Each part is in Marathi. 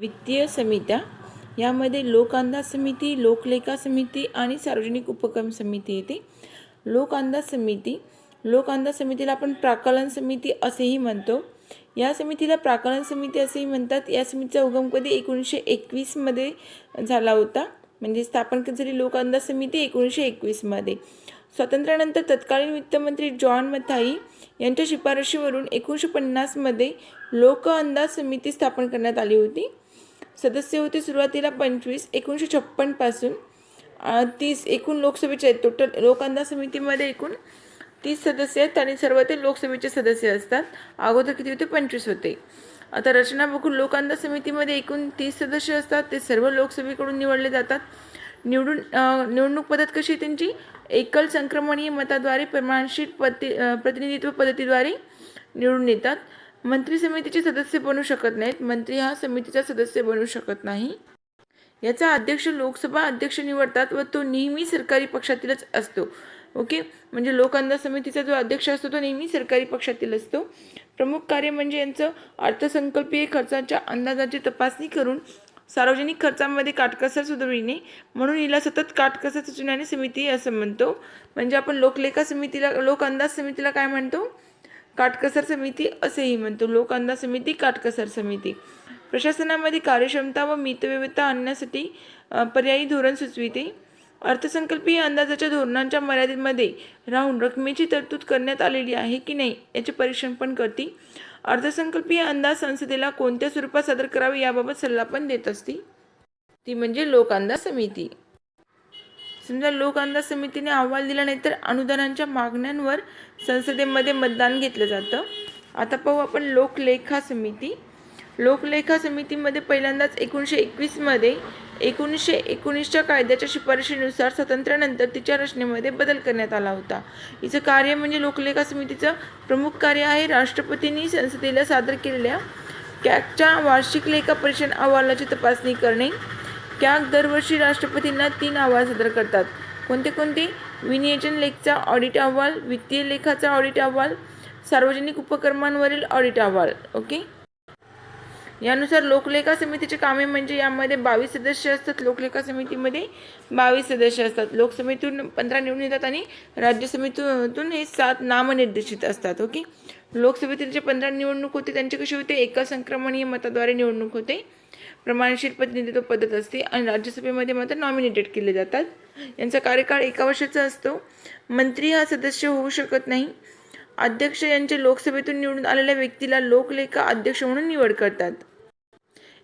वित्तीय समित्या यामध्ये लोक अंदाज समिती, लोकलेखा समिती आणि सार्वजनिक उपक्रम समिती येते. लोक अंदाज समितीला आपण प्राकलन समिती असेही म्हणतो. या समितीला प्राकलन समिती असेही म्हणतात. या समितीचा उगम कधी 1921 मध्ये झाला होता. म्हणजे स्थापन झाली लोक अंदाज समिती 1921 मध्ये. स्वातंत्र्यानंतर तत्कालीन वित्तमंत्री जॉन मथाई यांच्या शिफारशीवरून 1950 मध्ये लोक अंदाज समिती स्थापन करण्यात आली होती. सदस्य होते सुरुवातीला 25. 1956 पासून 30 एकूण लोकसभेचे आहेत. टोटल लोक अंदाज समितीमध्ये एकूण 30 सदस्य आहेत आणि सर्व ते लोकसभेचे सदस्य असतात. अगोदर किती होते? 25 होते. आता रचना बघून लोक अंदाज समितीमध्ये एकूण 30 सदस्य असतात. ते सर्व लोकसभेकडून निवडले जातात. निवडणूक पद्धत कशी त्यांची? एकल संक्रमणीय मताद्वारे प्रमाणशील प्रतिनिधित्व पद्धतीद्वारे निवडून येतात. मंत्री समितीचे सदस्य बनू शकत नाहीत. मंत्री हा समितीचा सदस्य बनू शकत नाही. याचा अध्यक्ष लोकसभा अध्यक्ष निवडतात व तो नेहमी सरकारी पक्षातीलच असतो. ओके, म्हणजे लोक अंदाज समितीचा जो अध्यक्ष असतो तो नेहमी सरकारी पक्षातील असतो. प्रमुख कार्य म्हणजे यांचं अर्थसंकल्पीय खर्चाच्या अंदाजाची तपासणी करून सार्वजनिक खर्चामध्ये काटकसर सुचविणे, म्हणून हिला सतत काटकसर सुचविणारी समिती असं म्हणतो. म्हणजे आपण लोक अंदाज समितीला काय म्हणतो? काटकसर समिती असेही म्हणतो. लोक अंदाज समिती, काटकसर समिती. प्रशासनामध्ये कार्यक्षमता व मितव्ययता आणण्यासाठी पर्यायी धोरण सुचविते. अर्थसंकल्पीय अंदाजाच्या धोरणांच्या मर्यादेमध्ये राहून रकमेची तरतूद करण्यात आलेली आहे की नाही याचे परीक्षण पण करते. अर्थसंकल्पीय अंदाज संसदेला कोणत्या स्वरूपात सादर करावे याबाबत सल्ला पण देत असते. ती म्हणजे लोक अंदाज समिती. समजा लोक अंदाज समितीने अहवाल दिला नाही तर अनुदानांच्या मागण्यांवर संसदेमध्ये मतदान घेतलं जातं. आता पाहू आपण लोकलेखा समिती. लोकलेखा समितीमध्ये पहिल्यांदाच 1921 मध्ये 1919च्या कायद्याच्या शिफारशीनुसार स्वातंत्र्यानंतर तिच्या रचनेमध्ये बदल करण्यात आला होता. हिचं कार्य म्हणजे लोकलेखा समितीचं प्रमुख कार्य आहे राष्ट्रपतींनी संसदेला सादर केलेल्या कॅगच्या वार्षिक लेखा परीक्षण अहवालाची तपासणी करणे. कॅग दरवर्षी राष्ट्रपतींना 3 अहवाल सादर करतात. कोणते? विनियोजन लेखाचा ऑडिट अहवाल, वित्तीय लेखाचा ऑडिट अहवाल, सार्वजनिक उपक्रमांवरील ऑडिट अहवाल. ओके, यानुसार लोकलेखा समितीचे कामे म्हणजे यामध्ये 22 सदस्य असतात. लोकलेखा समितीमध्ये 22 सदस्य असतात. लोकसभेतून 15 निवडून येतात आणि राज्यसभेतून हे 7 नामनिर्देशित असतात. ओके, लोकसभेतील जे 15 निवडणूक होते त्यांची कशी होते? एकल संक्रमणीय मताद्वारे निवडणूक होते. प्रमाणशील प्रतिनिधित्व पद्धत असते आणि राज्यसभेमध्ये मात्र नॉमिनेटेड केले जातात. यांचा कार्यकाळ 1 वर्षाचा असतो. मंत्री हा सदस्य होऊ शकत नाही. अध्यक्ष यांचे लोकसभेतून निवडून आलेल्या व्यक्तीला लोकलेखा अध्यक्ष म्हणून निवड करतात.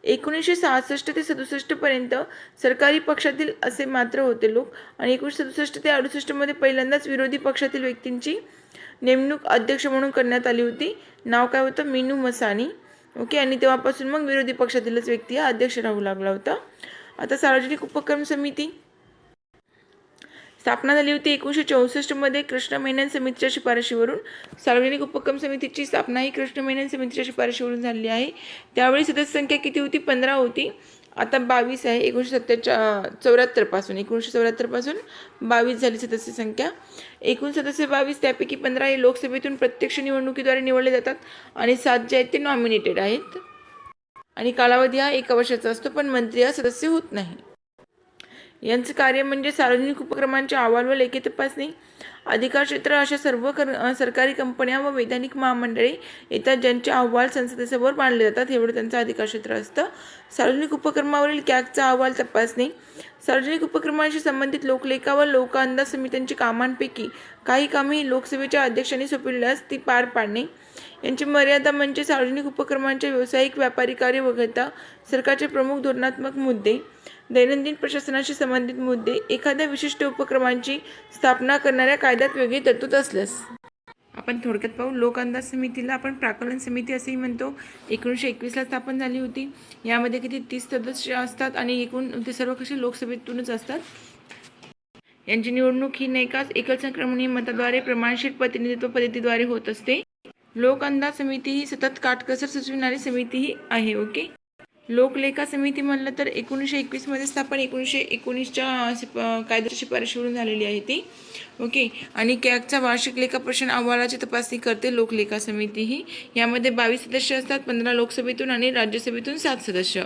1966 ते 67 पर्यंत सरकारी पक्षातील असे मात्र होते लोक आणि 1967 ते 68 मध्ये पहिल्यांदाच विरोधी पक्षातील व्यक्तींची नेमणूक अध्यक्ष म्हणून करण्यात आली होती. नाव काय होतं? मीनू मसानी. ओके, आणि तेव्हापासून मग विरोधी पक्षातीलच व्यक्ती हा अध्यक्ष राहू लागला होता. आता सार्वजनिक उपक्रम समिती स्थापना झाली होती 1964 मध्ये कृष्ण मेनन समितीच्या शिफारशीवरून. सार्वजनिक उपक्रम समितीची स्थापना ही कृष्ण मेनन समितीच्या शिफारशीवरून झाली आहे. त्यावेळी सदस्य संख्या किती होती? 15 होती. आता 22 आहे. 1974 पासून 22 झाली सदस्य संख्या. एकूण सदस्य 22, त्यापैकी 15 हे लोकसभेतून प्रत्यक्ष निवडणुकीद्वारे निवडले जातात आणि 7 जे आहेत ते नॉमिनेटेड आहेत. आणि कालावधी हा 1 वर्षाचा असतो, पण मंत्री हा सदस्य होत नाही. यांचं कार्य म्हणजे सार्वजनिक उपक्रमांचे अहवाल व लेखी तपासणी. अधिकार क्षेत्र अशा सर्व सरकारी कंपन्या व वैधानिक महामंडळे येतात ज्यांचे अहवाल संसदेसमोर मांडले जातात. एवढं त्यांचं अधिकार क्षेत्र असतं. सार्वजनिक उपक्रमावरील कॅगचा अहवाल तपासणी. सार्वजनिक उपक्रमांशी संबंधित लोकलेखा व लोक अंदाज समित्यांची कामांपैकी काही कामे लोकसभेच्या अध्यक्षांनी सोपविल्यास ती पार पाडणे. यांची मर्यादा म्हणजे सार्वजनिक उपक्रमांचे व्यावसायिक व्यापारी कार्य वगळता सरकारचे प्रमुख धोरणात्मक मुद्दे, दैनंदिन प्रशासनाशी संबंधित मुद्दे, एखाद्या विशिष्ट उपक्रमांची स्थापना करणाऱ्या कायद्यात वेगळी तरतूद असल्यास. आपण थोडक्यात पाहू. लोक अंदाज समितीला आपण प्राकलन समिती असेही म्हणतो. 1921ला स्थापन झाली होती. यामध्ये किती 30 सदस्य असतात आणि एकूण ते सर्व कसे लोकसभेतूनच असतात. यांची निवडणूक ही नायकास एकल संक्रमणीय मताद्वारे प्रमाणशील प्रतिनिधित्व पद्धतीद्वारे होत असते. लोक अंदाज समिती ही सतत काटकसर सुचविणारी समितीही आहे. ओके, लोकलेखा समिती म्हणलं तर 1921 मध्ये स्थापन 1919च्या कायद्याच्या शिफारशीवरून झालेली आहे ती. ओके, आणि कॅगचा वार्षिक लेखा परीक्षण अहवालाची तपासणी करते लोकलेखा समिती ही. यामध्ये 22 सदस्य असतात. 15 लोकसभेतून आणि राज्यसभेतून 7 सदस्य.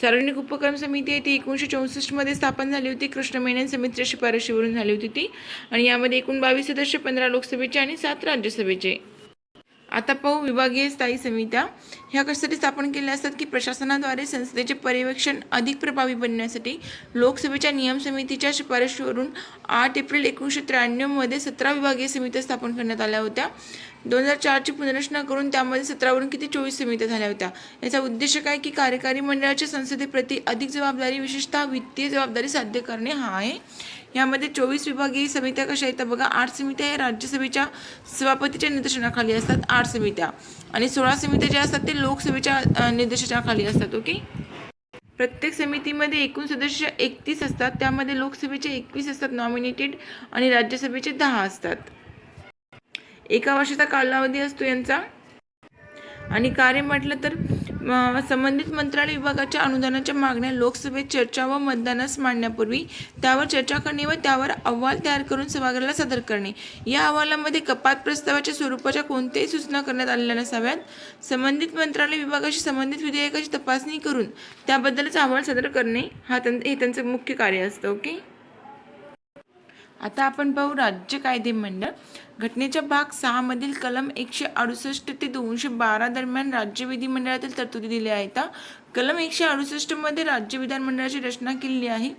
सार्वजनिक उपक्रम समिती आहे ती 1964 मध्ये स्थापन झाली होती. कृष्ण मेनन समितीच्या शिफारशीवरून झाली होती ती. आणि यामध्ये एकूण 22 सदस्य, 15 लोकसभेचे आणि 7 राज्यसभेचे. आता पाहू विभागीय स्थायी समित्या. ह्या कशासाठी स्थापन केल्या असतात की प्रशासनाद्वारे संसदेचे पर्यवेक्षण अधिक प्रभावी बनण्यासाठी. लोकसभेच्या नियम समितीच्या शिफारशीवरून 8 एप्रिल 1993 मध्ये 17 विभागीय समित्या स्थापन करण्यात आल्या होत्या. 2004ची पुनर्रचना करून त्यामध्ये 17वरून 24 समित्या झाल्या होत्या. याचा उद्देश काय की कार्यकारी मंडळाच्या संसदेप्रती अधिक जबाबदारी, विशेषतः वित्तीय जबाबदारी साध्य करणे हा आहे. यामध्ये 24 विभागीय समित्या कशा आहेत बघा. 8 समित्या या राज्यसभेच्या सभापतीच्या निर्देशनाखाली असतात, 8 समित्या. आणि 16 समित्या ज्या असतात ते लोकसभेच्या निर्देशनाखाली असतात. ओके. प्रत्येक समितीमध्ये एकूण सदस्य 31 असतात. त्यामध्ये लोकसभेचे 21 असतात नॉमिनेटेड आणि राज्यसभेचे 10 असतात. 1 वर्षाचा कालावधी असतो यांचा. आणि कार्य म्हटलं तर संबंधित मंत्रालय विभागाच्या अनुदानाच्या मागण्या लोकसभेत चर्चा व मतदानास मांडण्यापूर्वी त्यावर चर्चा करणे व त्यावर अहवाल तयार करून सभागृहाला सादर करणे. या अहवालामध्ये कपात प्रस्तावाच्या स्वरूपाच्या कोणत्याही सूचना करण्यात आलेल्या नसाव्यात. संबंधित मंत्रालय विभागाशी संबंधित विधेयकाची तपासणी करून त्याबद्दलच अहवाल सादर करणे हे त्यांचं मुख्य कार्य असतं. ओके. आता आपण पाहू राज्य कायदे मंडळ. घटनेच्या भाग 6 मधील कलम 168 ते 212 दरम्यान राज्य विधिमंडळातील तरतुदी दिल्या आहेत. कलम 168 मध्ये राज्य विधानमंडळाची रचना केलेली आहे.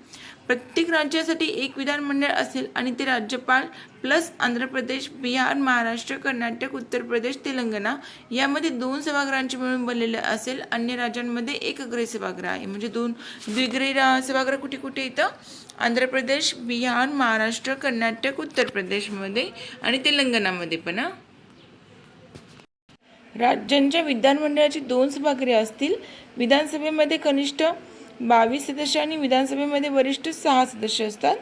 प्रत्येक राज्यासाठी एक विधानमंडळ असेल आणि ते राज्यपाल प्लस आंध्र प्रदेश, बिहार, महाराष्ट्र, कर्नाटक, उत्तर प्रदेश, तेलंगणा यामध्ये 2 सभागृहांचे मिळून बनलेलं असेल. अन्य राज्यांमध्ये एकग्रही सभागृह आहे. म्हणजे 2 द्विग्रही सभागृह कुठे कुठे येतं? आंध्र प्रदेश, बिहार, महाराष्ट्र, कर्नाटक, उत्तर प्रदेशमध्ये आणि तेलंगणामध्ये पण. राज्यांच्या विधानमंडळाची 2 सभागृहे असतील. विधानसभेमध्ये कनिष्ठ 22 सदस्य आणि विधानसभेमध्ये वरिष्ठ 6 सदस्य असतात.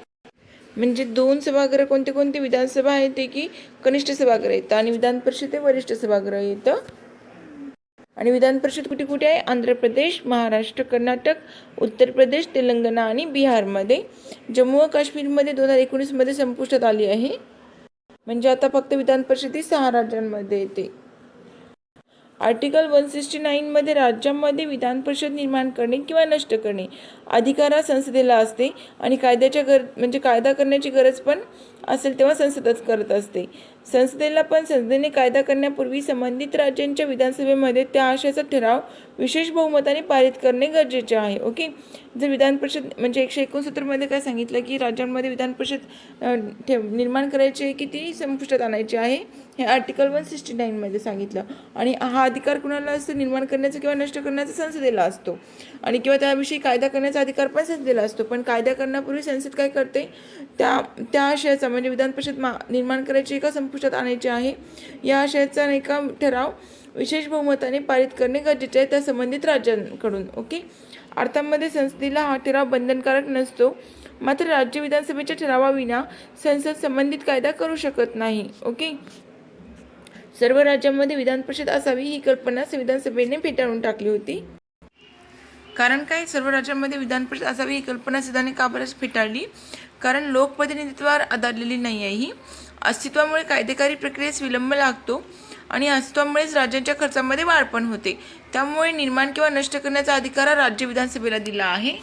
म्हणजे 2 सभागृह कोणते कोणते? विधानसभा आहे ते की कनिष्ठ सभागृह येतं आणि विधान परिषद वरिष्ठ सभागृह येतं. आणि विधान परिषद कुठे कुठे आहे? आंध्र प्रदेश, महाराष्ट्र, कर्नाटक, उत्तर प्रदेश, तेलंगणा आणि बिहारमध्ये. जम्मू व काश्मीरमध्ये 2019 मध्ये संपुष्टात आली आहे. म्हणजे आता फक्त विधान परिषद ही 6 राज्यांमध्ये येते. आर्टिकल 169 मध्ये राज्यामध्ये विधान परिषद निर्माण करणे किंवा नष्ट करणे अधिकार हा संसदेला असते आणि कायदा करण्याची गरज पण असेल तेव्हा संसदच करत असते. संसदेने कायदा करण्यापूर्वी संबंधित राज्यांच्या विधानसभेमध्ये त्या आशयाचा ठराव विशेष बहुमताने पारित करणे गरजेचे आहे. ओके. जर विधान परिषद म्हणजे 169 मध्ये काय सांगितलं की राज्यांमध्ये विधान परिषद निर्माण करायची आहे की ती संपुष्टात आणायची आहे, हे आर्टिकल 169 मध्ये सांगितलं. आणि हा अधिकार कुणाला असतो? निर्माण करण्याचा किंवा नष्ट करण्याचा संसदेला असतो. आणि किंवा त्याविषयी कायदा करण्याचा अधिकार पण संसदेला असतो. पण कायदा करण्यापूर्वी संसद काय करते? त्या आशयाचा म्हणजे विधान परिषद निर्माण करायची का संपुष्टात आणायची आहे या आशयाचा एका ठराव विशेष बहुमताने पारित करणे गरजेचे आहे त्या संबंधित राज्यांकडून. ओके. अर्थामध्ये संसदेला हा ठराव बंधनकारक नसतो. मात्र राज्य विधानसभेच्या ठरावाविना संसद संबंधित कायदा करू शकत नाही. ओके. सर्व राज्यांमध्ये विधान परिषद असावी ही कल्पना संविधान सभेने फेटाळून टाकली होती. कारण काय? सर्व राज्यांमध्ये विधान परिषद असावी ही कल्पना संविधानाने का बरं फेटाळली? कारण लोकप्रतिनिधित्वावर आधारलेली नाही आहे ही. अस्तित्वामुळे कायदेकारी प्रक्रियेस विलंब लागतो आणि अस्तित्वामुळेच राज्यांच्या खर्चामध्ये वाढ पण होते. त्यामुळे निर्माण किंवा नष्ट करण्याचा अधिकार हा राज्य विधानसभेला दिला आहे.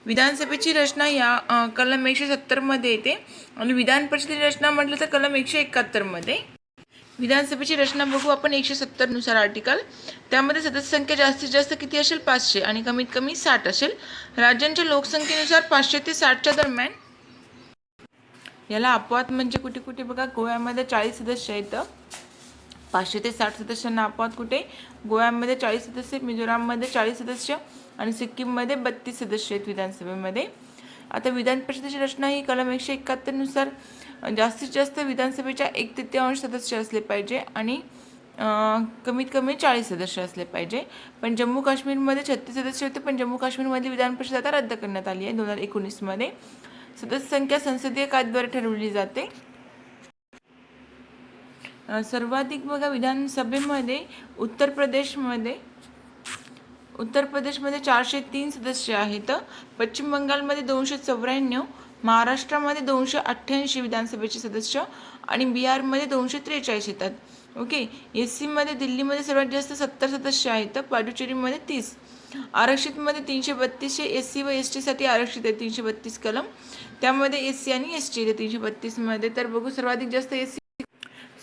विधानसभेची रचना या कलम 170 मध्ये येते आणि विधान परिषदेची रचना म्हटलं तर कलम 171 मध्ये. विधानसभेची रचना बघू आपण 170 नुसार आर्टिकल. त्यामध्ये सदस्य संख्या जास्तीत जास्त किती असेल? 500 आणि कमीत कमी 60 असेल. राज्यांच्या लोकसंख्येनुसार 500 ते 60च्या दरम्यान. याला अपवाद म्हणजे कुठे कुठे बघा. गोव्यामध्ये 40 सदस्य आहेत. 500 ते 60 सदस्यांना अपवाद कुठे? गोव्यामध्ये 40 सदस्य, मिझोराममध्ये 40 सदस्य आणि सिक्कीममध्ये 32 सदस्य आहेत विधानसभेमध्ये. आता विधान परिषदेची रचना ही कलम 171 नुसार जास्तीत जास्त विधानसभेच्या 1/3 सदस्य असले पाहिजे आणि कमीत कमी 40 सदस्य असले पाहिजे. पण जम्मू काश्मीरमध्ये 36 सदस्य होते, पण जम्मू काश्मीरमधली विधान परिषद आता रद्द करण्यात आली आहे 2019 मध्ये. सदस्य संख्या संसदीय कायद्याद्वारे ठरवली जाते. सर्वाधिक बघा विधानसभेमध्ये उत्तर प्रदेशमध्ये 403 सदस्य आहेत. पश्चिम बंगालमध्ये 294, महाराष्ट्रामध्ये 288 विधानसभेचे सदस्य आणि बिहारमध्ये 243 येतात. ओके. SC मध्ये दिल्लीमध्ये सर्वात जास्त 70 सदस्य आहेत, पुडुचेरीमध्ये 30. आरक्षितमध्ये 332 SC व ST साठी आरक्षित आहे 332 कलम, त्यामध्ये SC आणि ST आहे 332 मध्ये. तर बघू सर्वाधिक जास्त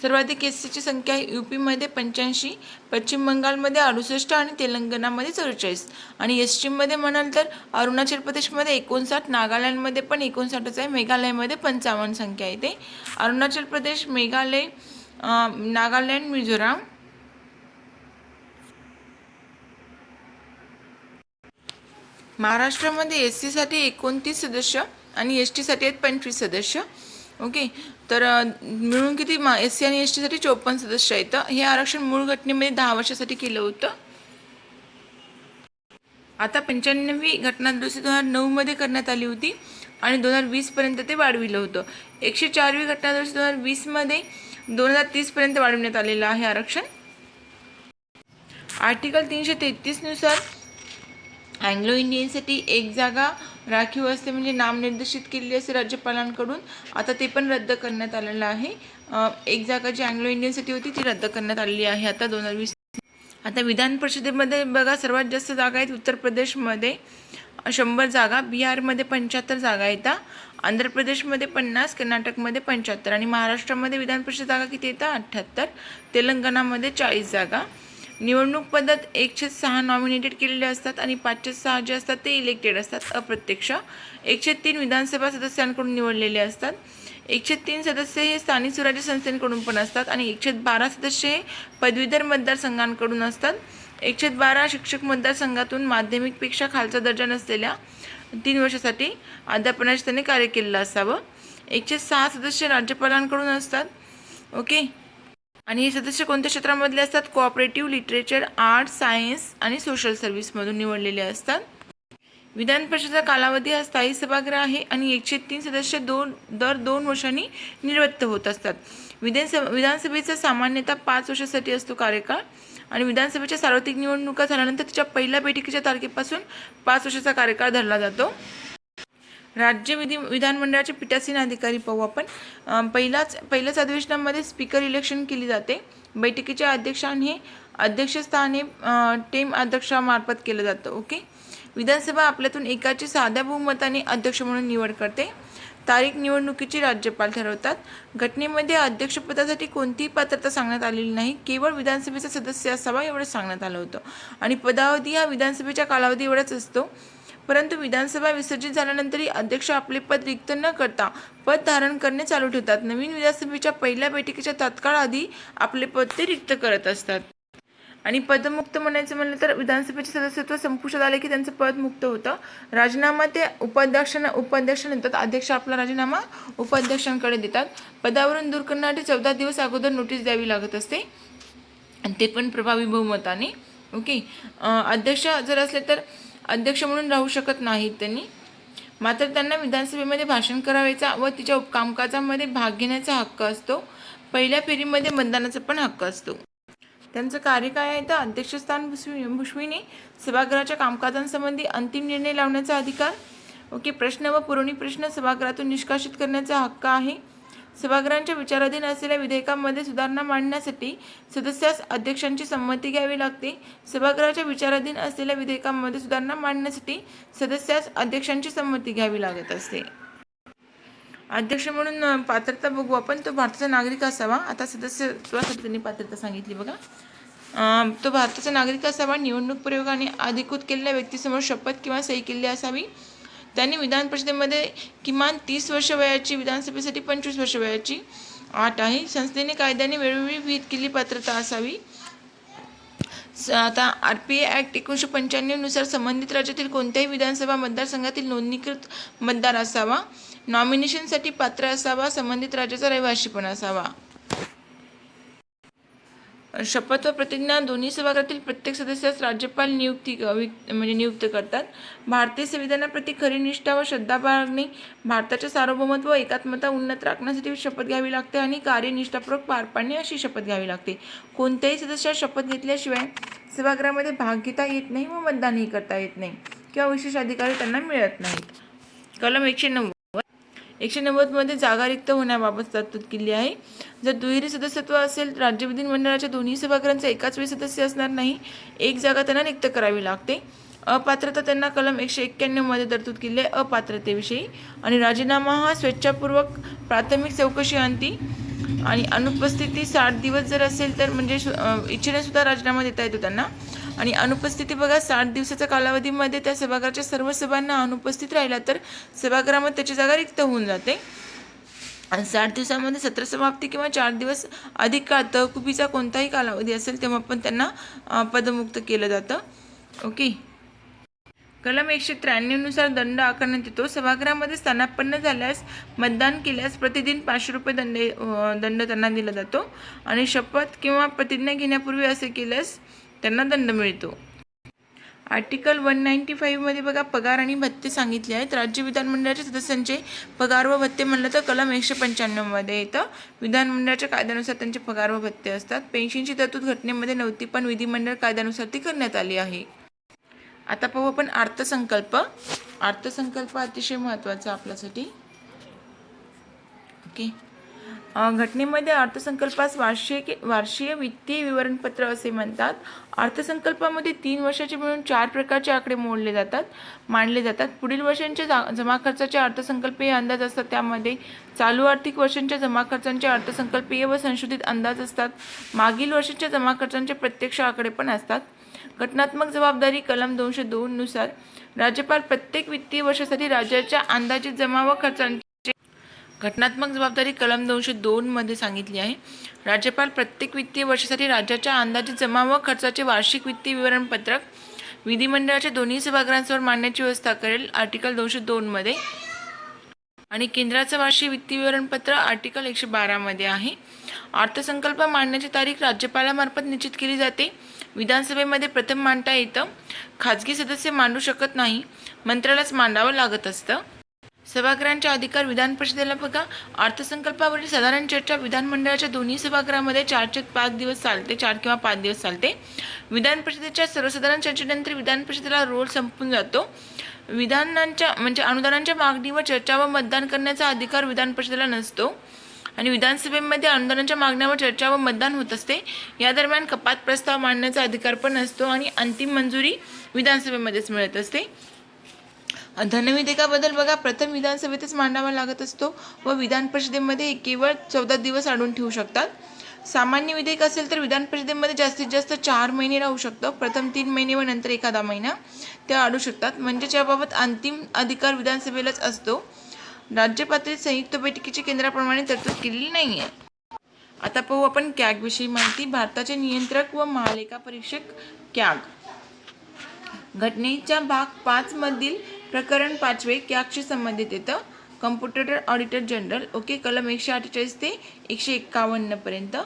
सर्वाधिक SCची संख्या आहे UP मध्ये 85, पश्चिम बंगालमध्ये 68 आणि तेलंगणामध्ये 44. आणि ST मध्ये म्हणाल तर अरुणाचल प्रदेशमध्ये 59, नागालँडमध्ये पण 59च आहे, मेघालयमध्ये 55 संख्या आहे. ते अरुणाचल प्रदेश, मेघालय, नागालँड, मिझोराम. महाराष्ट्रामध्ये SC साठी 29 सदस्य आणि ST साठी आहेत 25 सदस्य. ओके, तर मिळून किती SC आणि ST साठी 54 सदस्य आहेत. हे आरक्षण मूळ घटनेमध्ये 10 वर्षासाठी केलं होतं. आता 95वी घटना दुरुस्ती 2009 मध्ये करण्यात आली होती आणि 2020 पर्यंत ते वाढविलं होतं. 104वी घटना दुरुस्ती 2020 मध्ये 2030 पर्यंत वाढवण्यात आलेलं आहे आरक्षण. आर्टिकल 333 नुसार अँग्लो इंडियनसाठी एक जागा राखीव असते, म्हणजे नामनिर्देशित केलेली असते राज्यपालांकडून. आता ते पण रद्द करण्यात आलेलं आहे. एक जागा जी अँग्लो इंडियनसाठी होती ती रद्द करण्यात आलेली आहे आता 2020. आता विधान परिषदेमध्ये बघा सर्वात जास्त जागा आहेत उत्तर प्रदेशमध्ये 100 जागा, बिहारमध्ये 75 जागा येतात, आंध्र प्रदेशमध्ये 50, कर्नाटकमध्ये 75 आणि महाराष्ट्रामध्ये विधान परिषद जागा किती येतात 78, तेलंगणामध्ये 40 जागा. निवडणूक पद्धत 106 नॉमिनेटेड केलेले असतात आणि 506 जे असतात ते इलेक्टेड असतात अप्रत्यक्ष. 103 विधानसभा सदस्यांकडून निवडलेले असतात. 103 सदस्य हे स्थानिक स्वराज्य संस्थांकडून पण असतात आणि 112 सदस्य हे पदवीधर मतदारसंघांकडून असतात. 112 शिक्षक मतदारसंघातून माध्यमिकपेक्षा खालचा दर्जा नसलेल्या 3 वर्षासाठी अध्यापनाचे त्यांनी कार्य केलेलं असावं. 106 सदस्य राज्यपालांकडून असतात. ओके, आणि हे सदस्य कोणत्या क्षेत्रामधले असतात? कोऑपरेटिव्ह, लिटरेचर, आर्ट, सायन्स आणि सोशल सर्व्हिसमधून निवडलेले असतात. विधान परिषदेचा कालावधी हा स्थायी सभागृह आहे आणि 103 सदस्य दर 2 वर्षांनी निवृत्त होत असतात. विधानसभेचा सामान्यतः 5 वर्षासाठी असतो कार्यकाळ आणि विधानसभेच्या सार्वत्रिक निवडणुका झाल्यानंतर तिच्या पहिल्या बैठकीच्या तारखेपासून 5 वर्षाचा कार्यकाळ धरला जातो. राज्य विधानमंडळाचे पीठासीन अधिकारी पाहू आपण. पहिल्याच अधिवेशनामध्ये स्पीकर इलेक्शन केली जाते. बैठकीच्या अध्यक्षांनी अध्यक्षस्थान हे टेम अध्यक्षामार्फत केलं जातं. ओके, विधानसभा आपल्यातून एकाची साध्या बहुमताने अध्यक्ष म्हणून निवड करते. तारीख निवडणुकीची राज्यपाल ठरवतात. घटनेमध्ये अध्यक्षपदासाठी कोणतीही पात्रता सांगण्यात आलेली नाही, केवळ विधानसभेचा सदस्य असावा एवढंच सांगण्यात आलं होतं आणि पदावधी हा विधानसभेच्या कालावधी एवढाच असतो. परंतु विधानसभा विसर्जित झाल्यानंतरही अध्यक्ष आपले पद रिक्त न करता पद धारण करणे चालू ठेवतात. नवीन विधानसभेच्या पहिल्या बैठकीच्या तात्काळ आधी आपले पद ते रिक्त करत असतात. आणि पदमुक्त म्हणायचं म्हणलं तर विधानसभेचे सदस्यत्व संपुष्टात आले की त्यांचं पद मुक्त होतं. राजीनामा ते उपाध्यक्ष देतात. अध्यक्ष आपला राजीनामा उपाध्यक्षांकडे देतात. पदावरून दूर करण्यासाठी 14 दिवस अगोदर नोटीस द्यावी लागत असते आणि ते पण प्रभावी बहुमताने. ओके, अध्यक्ष जर असले तर अध्यक्ष म्हणून राहू शकत नाहीत त्यांनी, मात्र त्यांना विधानसभेमध्ये भाषण करायचा व तिच्या कामकाजामध्ये भाग घेण्याचा हक्क असतो. पहिल्या फेरीमध्ये मतदानाचा पण हक्क असतो. त्यांचं कार्य काय आहे तर अध्यक्षस्थान भूषविणे, सभागृहाच्या कामकाजांसंबंधी अंतिम निर्णय लावण्याचा अधिकार. ओके, प्रश्न व पुरवणी प्रश्न सभागृहातून निष्कासित करण्याचा हक्क आहे. सभागृहांच्या विचाराधीन असलेल्या विधेयकांमध्ये सुधारणा मांडण्यासाठी सदस्यास अध्यक्षांची संमती घ्यावी लागते. सभागृहाच्या विचाराधीन असलेल्या विधेयकांमध्ये सुधारणा मांडण्यासाठी सदस्यास अध्यक्षांची संमती घ्यावी लागत असते. अध्यक्ष म्हणून पात्रता बघू आपण. तो भारताचा नागरिक असावा. आता सदस्यत्वासाठी त्यांनी पात्रता सांगितली बघा. तो भारताचा नागरिक असावा. निवडणूक प्रयोगाने अधिकृत केलेल्या व्यक्तीसमोर शपथ किंवा सही केलेली असावी. त्यांनी विधान परिषदेमध्ये किमान 30 वर्ष वयाची, विधानसभेसाठी 25 वर्ष वयाची अट आहे. संसदेने कायद्याने वेळोवेळी विहित केलेली पात्रता असावी. आता RPA ॲक्ट 1995 नुसार संबंधित राज्यातील कोणत्याही विधानसभा मतदारसंघातील नोंदणीकृत मतदार असावा. नॉमिनेशनसाठी पात्र असावा. संबंधित राज्याचा रहिवासी पण असावा. शपथ व प्रतिज्ञा दोन्ही सभागृहातील प्रत्येक सदस्यास राज्यपाल नियुक्त करतात. भारतीय संविधानाप्रती खरी निष्ठा व श्रद्धा बाळगणे, भारताचे सार्वभौमत्व व एकात्मता उन्नत राखण्यासाठी शपथ घ्यावी लागते आणि कार्य निष्ठापूर्वक पार पाडणे अशी शपथ घ्यावी लागते. कोणत्याही सदस्यास शपथ घेतल्याशिवाय सभागृहामध्ये भाग घेता येत नाही व मतदानही करता येत नाही किंवा विशेष अधिकारी त्यांना मिळत नाहीत. कलम 190 मध्ये जागा रिक्त होण्याबाबत तरतूद केली आहे. जर दुहेरी सदस्यत्व असेल तर राज्य विधिमंडळाच्या दोन्ही सभागृहांचा एकाच वेळी सदस्य असणार नाही. एक जागा त्यांना रिक्त करावी लागते. अपात्रता त्यांना कलम 191 मध्ये तरतूद केली आहे अपात्रतेविषयी. आणि राजीनामा हा स्वेच्छापूर्वक प्राथमिक चौकशी अंती आणि अनुपस्थिती 60 दिवस जर असेल तर म्हणजे इच्छेने सुद्धा राजीनामा देता येतो त्यांना. आणि अनुपस्थिती बघा 60 दिवसाच्या कालावधीमध्ये त्या सभागृहाच्या सर्व सभांना अनुपस्थित राहिला तर सभागृहामध्ये त्याची जागा रिक्त होऊन जाते. आणि 60 दिवसामध्ये सत्र समाप्ती किंवा 4 दिवस अधिक काळ तहकुबीचा कोणताही कालावधी असेल तेव्हा पण त्यांना पदमुक्त केलं जातं. ओके. कलम 193 नुसार दंड आकारण्यात येतो. सभागृहामध्ये स्थानापन्न झाल्यास मतदान केल्यास प्रतिदिन 500 रुपये दंड त्यांना दिला जातो. आणि शपथ किंवा प्रतिज्ञा घेण्यापूर्वी असे केल्यास त्यांना दंड मिळतो. आर्टिकल 195 मध्ये बघा पगार आणि भत्ते सांगितले आहेत. राज्य विधानमंडळाच्या सदस्यांचे पगार व भत्ते म्हणलं तर कलम 195 मध्ये येतं. विधानमंडळाच्या कायद्यानुसार त्यांचे पगार व भत्ते असतात. पेन्शनची तरतूद घटनेमध्ये नव्हती पण विधिमंडळ कायद्यानुसार ती करण्यात आली आहे. आता पाहू आपण अर्थसंकल्प. अर्थसंकल्प अतिशय महत्त्वाचा आपल्यासाठी. ओके. घटनेमध्ये अर्थसंकल्पास वार्षिक वित्तीय विवरणपत्र असे म्हणतात. अर्थसंकल्पामध्ये 3 वर्षाचे मिळून 4 प्रकारचे आकडे मांडले जातात. पुढील वर्षांच्या जमा खर्चाचे अर्थसंकल्पीय अंदाज असतात. त्यामध्ये चालू आर्थिक वर्षांच्या जमा खर्चांचे अर्थसंकल्पीय व संशोधित अंदाज असतात. मागील वर्षांच्या जमा खर्चांचे प्रत्यक्ष आकडे पण असतात. घटनात्मक जबाबदारी कलम 202 नुसार राज्यपाल प्रत्येक वित्तीय वर्षासाठी राज्याच्या अंदाजित जमा व खर्चांचे घटनात्मक जबाबदारी कलम 202 मध्ये सांगितली आहे. राज्यपाल प्रत्येक वित्तीय वर्षासाठी राज्याच्या अंदाजित जमा व खर्चाचे वार्षिक वित्तीय विवरणपत्रक विधिमंडळाच्या दोन्ही सभागृहांसमोर मांडण्याची व्यवस्था करेल आर्टिकल 202 मध्ये. आणि केंद्राचं वार्षिक वित्तीय विवरणपत्र आर्टिकल 112 मध्ये आहे. अर्थसंकल्प मांडण्याची तारीख राज्यपालामार्फत निश्चित केली जाते. विधानसभेमध्ये प्रथम मांडता येतं. खाजगी सदस्य मांडू शकत नाही. मंत्र्यालाच मांडावं लागत असतं. सभागृहांचे अधिकार. विधान परिषदेला बघा अर्थसंकल्पावरील साधारण चर्चा विधानमंडळाच्या दोन्ही सभागृहामध्ये 4/5 दिवस चालते. 4 किंवा 5 दिवस चालते. विधान परिषदेच्या सर्वसाधारण चर्चेनंतर विधान परिषदेला रोल संपून जातो. विधानांच्या म्हणजे अनुदानांच्या मागणी व चर्चा व मतदान करण्याचा अधिकार विधान परिषदेला नसतो. आणि विधानसभेमध्ये अनुदानांच्या मागण्यावर चर्चा व मतदान होत असते. या दरम्यान कपात प्रस्ताव मांडण्याचा अधिकार पण नसतो आणि अंतिम मंजुरी विधानसभेमध्येच मिळत असते. धनविधेयकाबद्दल बघा प्रथम विधानसभेतच मांडावा लागत असतो व विधान परिषदेमध्ये केवळ 14 दिवस अडवून ठेवू शकतात. सामान्य विधेयक असेल तर विधान परिषदेमध्ये जास्तीत जास्त 4 महिने राहू शकतं. प्रथम 3 महिने व नंतर एखादा महिना ते अडू शकतात. म्हणजेच याबाबत अंतिम अधिकार विधानसभेलाच असतो. राज्य पातळीत संयुक्त बैठकीची केंद्राप्रमाणे तरतूद केलेली नाही आहे. आता पाहू आपण कॅग विषयी माहिती. भारताचे नियंत्रक व महालेखा परीक्षक कॅग. घटनेच्या भाग 5 मधील प्रकरण 5 कॅगशी संबंधित येतं. Computer auditor general. ओके. कलम 148 ते 151 पर्यंत.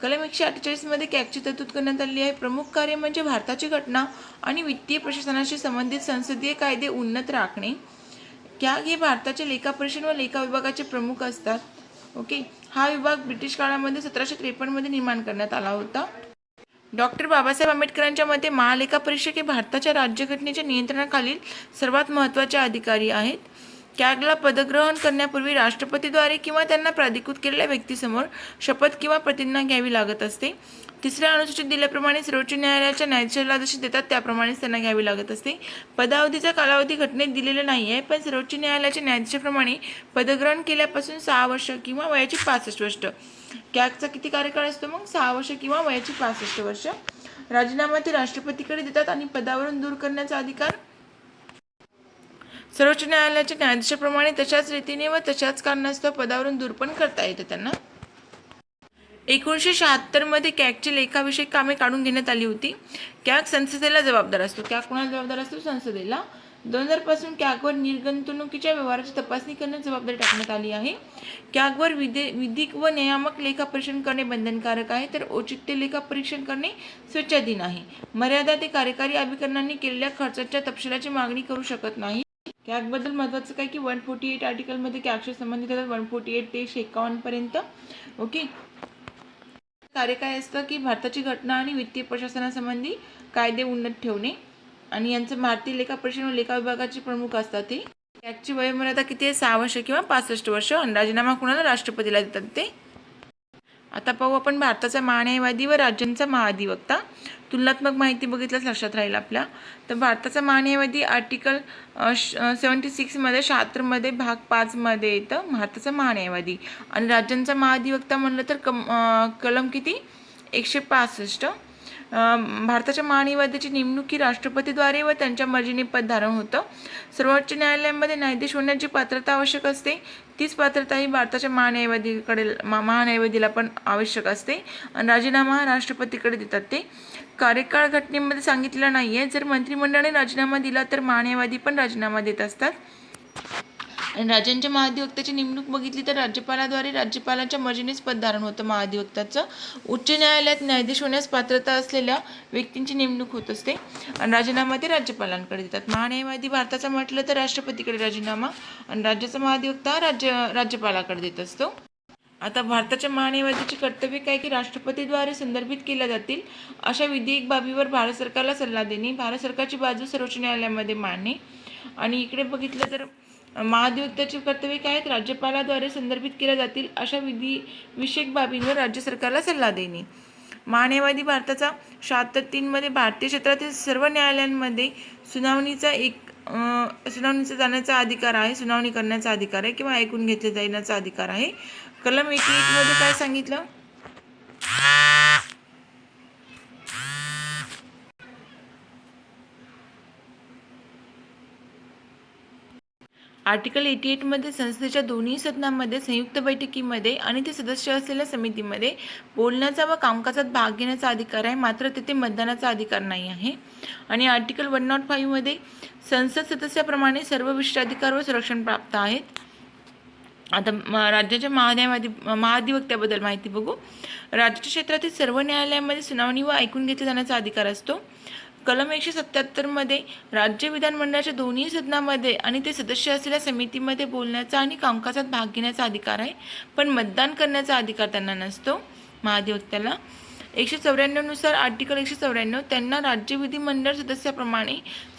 कलम 148 मध्ये कॅगची तरतूद करण्यात आली आहे. प्रमुख कार्य म्हणजे भारताची घटना आणि वित्तीय प्रशासनाशी संबंधित संसदीय कायदे उन्नत राखणे. कॅग हे भारताचे लेखा परीक्षण व लेखा विभागाचे प्रमुख असतात. ओके. हा विभाग ब्रिटिश काळामध्ये 1753 मध्ये निर्माण करण्यात आला होता. डॉक्टर बाबासाहेब आंबेडकरांच्या मते महालेखा परीक्षक हे भारताच्या राज्यघटनेच्या नियंत्रणाखालील सर्वात महत्त्वाचे अधिकारी आहेत. कॅगला पदग्रहण करण्यापूर्वी राष्ट्रपतीद्वारे किंवा त्यांना प्राधिकृत केलेल्या व्यक्तीसमोर शपथ किंवा प्रतिज्ञा घ्यावी लागत असते. 3ऱ्या अनुसूचित दिल्याप्रमाणे सर्वोच्च न्यायालयाच्या न्यायाधीशाला जशी देतात त्याप्रमाणेच त्यांना घ्यावी लागत असते. पदावधीचा कालावधी घटनेत दिलेला नाही आहे पण सर्वोच्च न्यायालयाच्या न्यायाधीशाप्रमाणे पदग्रहण केल्यापासून 6 वर्ष किंवा वयाची 65 वर्ष. कॅगचा किती कार्यकाळ असतो मग 6 वर्ष किंवा वयाची 65 वर्ष. राजीनामा ते राष्ट्रपतीकडे देतात आणि पदावरून दूर करण्याचा अधिकार सर्वोच्च न्यायालयाच्या न्यायाधीशाप्रमाणे तशाच रीतीने व तशाच कारणास्तव पदावरून दूर पण करता येतं त्यांना. 1976 मध्ये कॅगची लेखाविषयक कामे काढून घेण्यात आली होती. कॅग संसदेला जबाबदार असतो. कॅग कोणाला जबाबदार असतो? संसदेला. 2000 पासून कॅगवर निर्गुंतवणुकीच्या व्यवहाराची तपासणी करण्याची जबाबदारी टाकण्यात आली आहे. कॅगवर विधिक व नियामक लेखा परीक्षण करणे बंधनकारक आहे तर औचित्य लेखा परीक्षण करणे स्वेच्छाधीन आहे. मर्यादा ते कार्यकारी अभिकरणांनी केलेल्या खर्चाच्या तपशिलाची मागणी करू शकत नाही. कॅगबद्दल महत्त्वाचं काय की 148 आर्टिकलमध्ये कॅगशी संबंधित येतात 148 ते 151 पर्यंत. ओके. कार्य काय असतं की भारताची घटना आणि वित्तीय प्रशासनासंबंधी कायदे उन्नत ठेवणे आणि यांचं भारतीय लेखा परीक्षण व लेखा विभागाचे प्रमुख असतात. ते कॅगची वयोमर्यादा किती आहे? 6 वर्ष किंवा 65 वर्ष. राजीनामा कुणाला? राष्ट्रपतीला देतात ते. आता पाहू आपण भारताचा महान्यायवादी व राज्यांचा महाधिवक्ता. तुलनात्मक माहिती बघितल्यास लक्षात राहील आपल्या. तर भारताचा महान्यायवादी आर्टिकल 76मध्ये 76मध्ये भाग 5मध्ये येतं भारताचा महान्यायवादी. आणि राज्यांचा महाधिवक्ता म्हणलं तर कलम किती 165. भारताच्या महान्यायवाद्याची नेमणूक ही राष्ट्रपतीद्वारे व त्यांच्या मर्जीने पद धारण होतं. सर्वोच्च न्यायालयामध्ये न्यायाधीश होण्याची पात्रता आवश्यक असते. तीच पात्रता ही भारताच्या महान्यायवादीला पण आवश्यक असते. आणि राजीनामा राष्ट्रपतीकडे देतात. ते कार्यकाळ घटनेमध्ये सांगितलेला नाही आहे. जर मंत्रिमंडळाने राजीनामा दिला तर महान्यायवादी पण राजीनामा देत असतात. आणि राज्यांच्या महाधिवक्त्याची नेमणूक बघितली तर राज्यपालाद्वारे राज्यपालाच्या मर्जीनेच पद धारण होतं महाधिवक्त्याचं. उच्च न्यायालयात न्यायाधीश होण्यास पात्रता असलेल्या व्यक्तींची नेमणूक होत असते आणि राजीनामा ते राज्यपालांकडे देतात. महान्यायवादी भारताचा म्हटलं तर राष्ट्रपतीकडे राजीनामा आणि राज्याचा महाधिवक्ता राज्यपालाकडे देत असतो. आता भारताच्या महान्यायवादीचे कर्तव्य काय की राष्ट्रपतीद्वारे संदर्भित केल्या जातील अशा विधेयक बाबीवर भारत सरकारला सल्ला देणे, भारत सरकारची बाजू सर्वोच्च न्यायालयामध्ये मांडणे. आणि इकडे बघितलं तर महाधिवक्त्याचे कर्तव्य काय आहेत, राज्यपालाद्वारे संदर्भित केल्या जातील अशा विषयक बाबींवर राज्य सरकारला सल्ला देणे. महान्यायवादी भारताचा 76(3) भारतीय क्षेत्रातील सर्व न्यायालयांमध्ये सुनावणीचा जाण्याचा अधिकार आहे, सुनावणी करण्याचा अधिकार आहे किंवा ऐकून घेतले जाण्याचा अधिकार आहे. कलम 88 मध्ये काय सांगितलं, आर्टिकल 88 मध्ये संसदेच्या दोन्ही सदनांमध्ये संयुक्त बैठकीमध्ये आणि ते सदस्य असलेल्या समितीमध्ये बोलण्याचा व कामकाजात भाग घेण्याचा अधिकार आहे, मात्र तेथे मतदानाचा अधिकार नाही आहे. आणि आर्टिकल 105 मध्ये संसद सदस्याप्रमाणे सर्व विशेषाधिकार व संरक्षण प्राप्त आहेत. आता राज्याच्या महाधिवक्त्याबद्दल माहिती बघू. राज्याच्या क्षेत्रातील सर्व न्यायालयामध्ये सुनावणी व ऐकून घेतले जाण्याचा अधिकार असतो. कलम 177 मध्ये राज्य विधानमंडळाच्या दोन्ही सदनामध्ये आणि ते सदस्य असलेल्या समितीमध्ये बोलण्याचा आणि कामकाजात भाग घेण्याचा अधिकार आहे, पण मतदान करण्याचा अधिकार त्यांना नसतो महाधिवक्त्याला. 194 नुसार आर्टिकल 194 त्यांना राज्य विधिमंडळ सदस्याप्रमाणे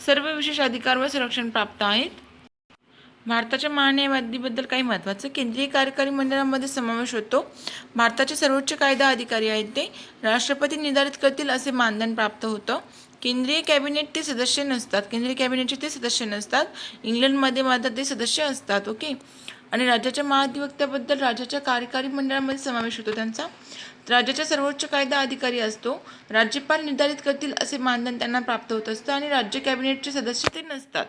सर्व विशेष अधिकार व संरक्षण प्राप्त आहेत. भारताच्या महान्यायवादीबद्दल काही महत्त्वाचं, केंद्रीय कार्यकारी मंडळामध्ये समावेश होतो. भारताचे सर्वोच्च कायदा अधिकारी आहेत ते राष्ट्रपती निर्धारित करतील असे मानधन प्राप्त होतं. केंद्रीय कॅबिनेट ते सदस्य नसतात, केंद्रीय कॅबिनेटचे ते सदस्य नसतात. इंग्लंडमध्ये मात्र ते सदस्य असतात. ओके. आणि राज्याच्या महाधिवक्त्याबद्दल राज्याच्या कार्यकारी मंडळामध्ये समावेश होतो त्यांचा. राज्याचा सर्वोच्च कायदा अधिकारी असतो. राज्यपाल निर्धारित करतील असे मानधन त्यांना प्राप्त होत असतं आणि राज्य कॅबिनेटचे सदस्य ते नसतात.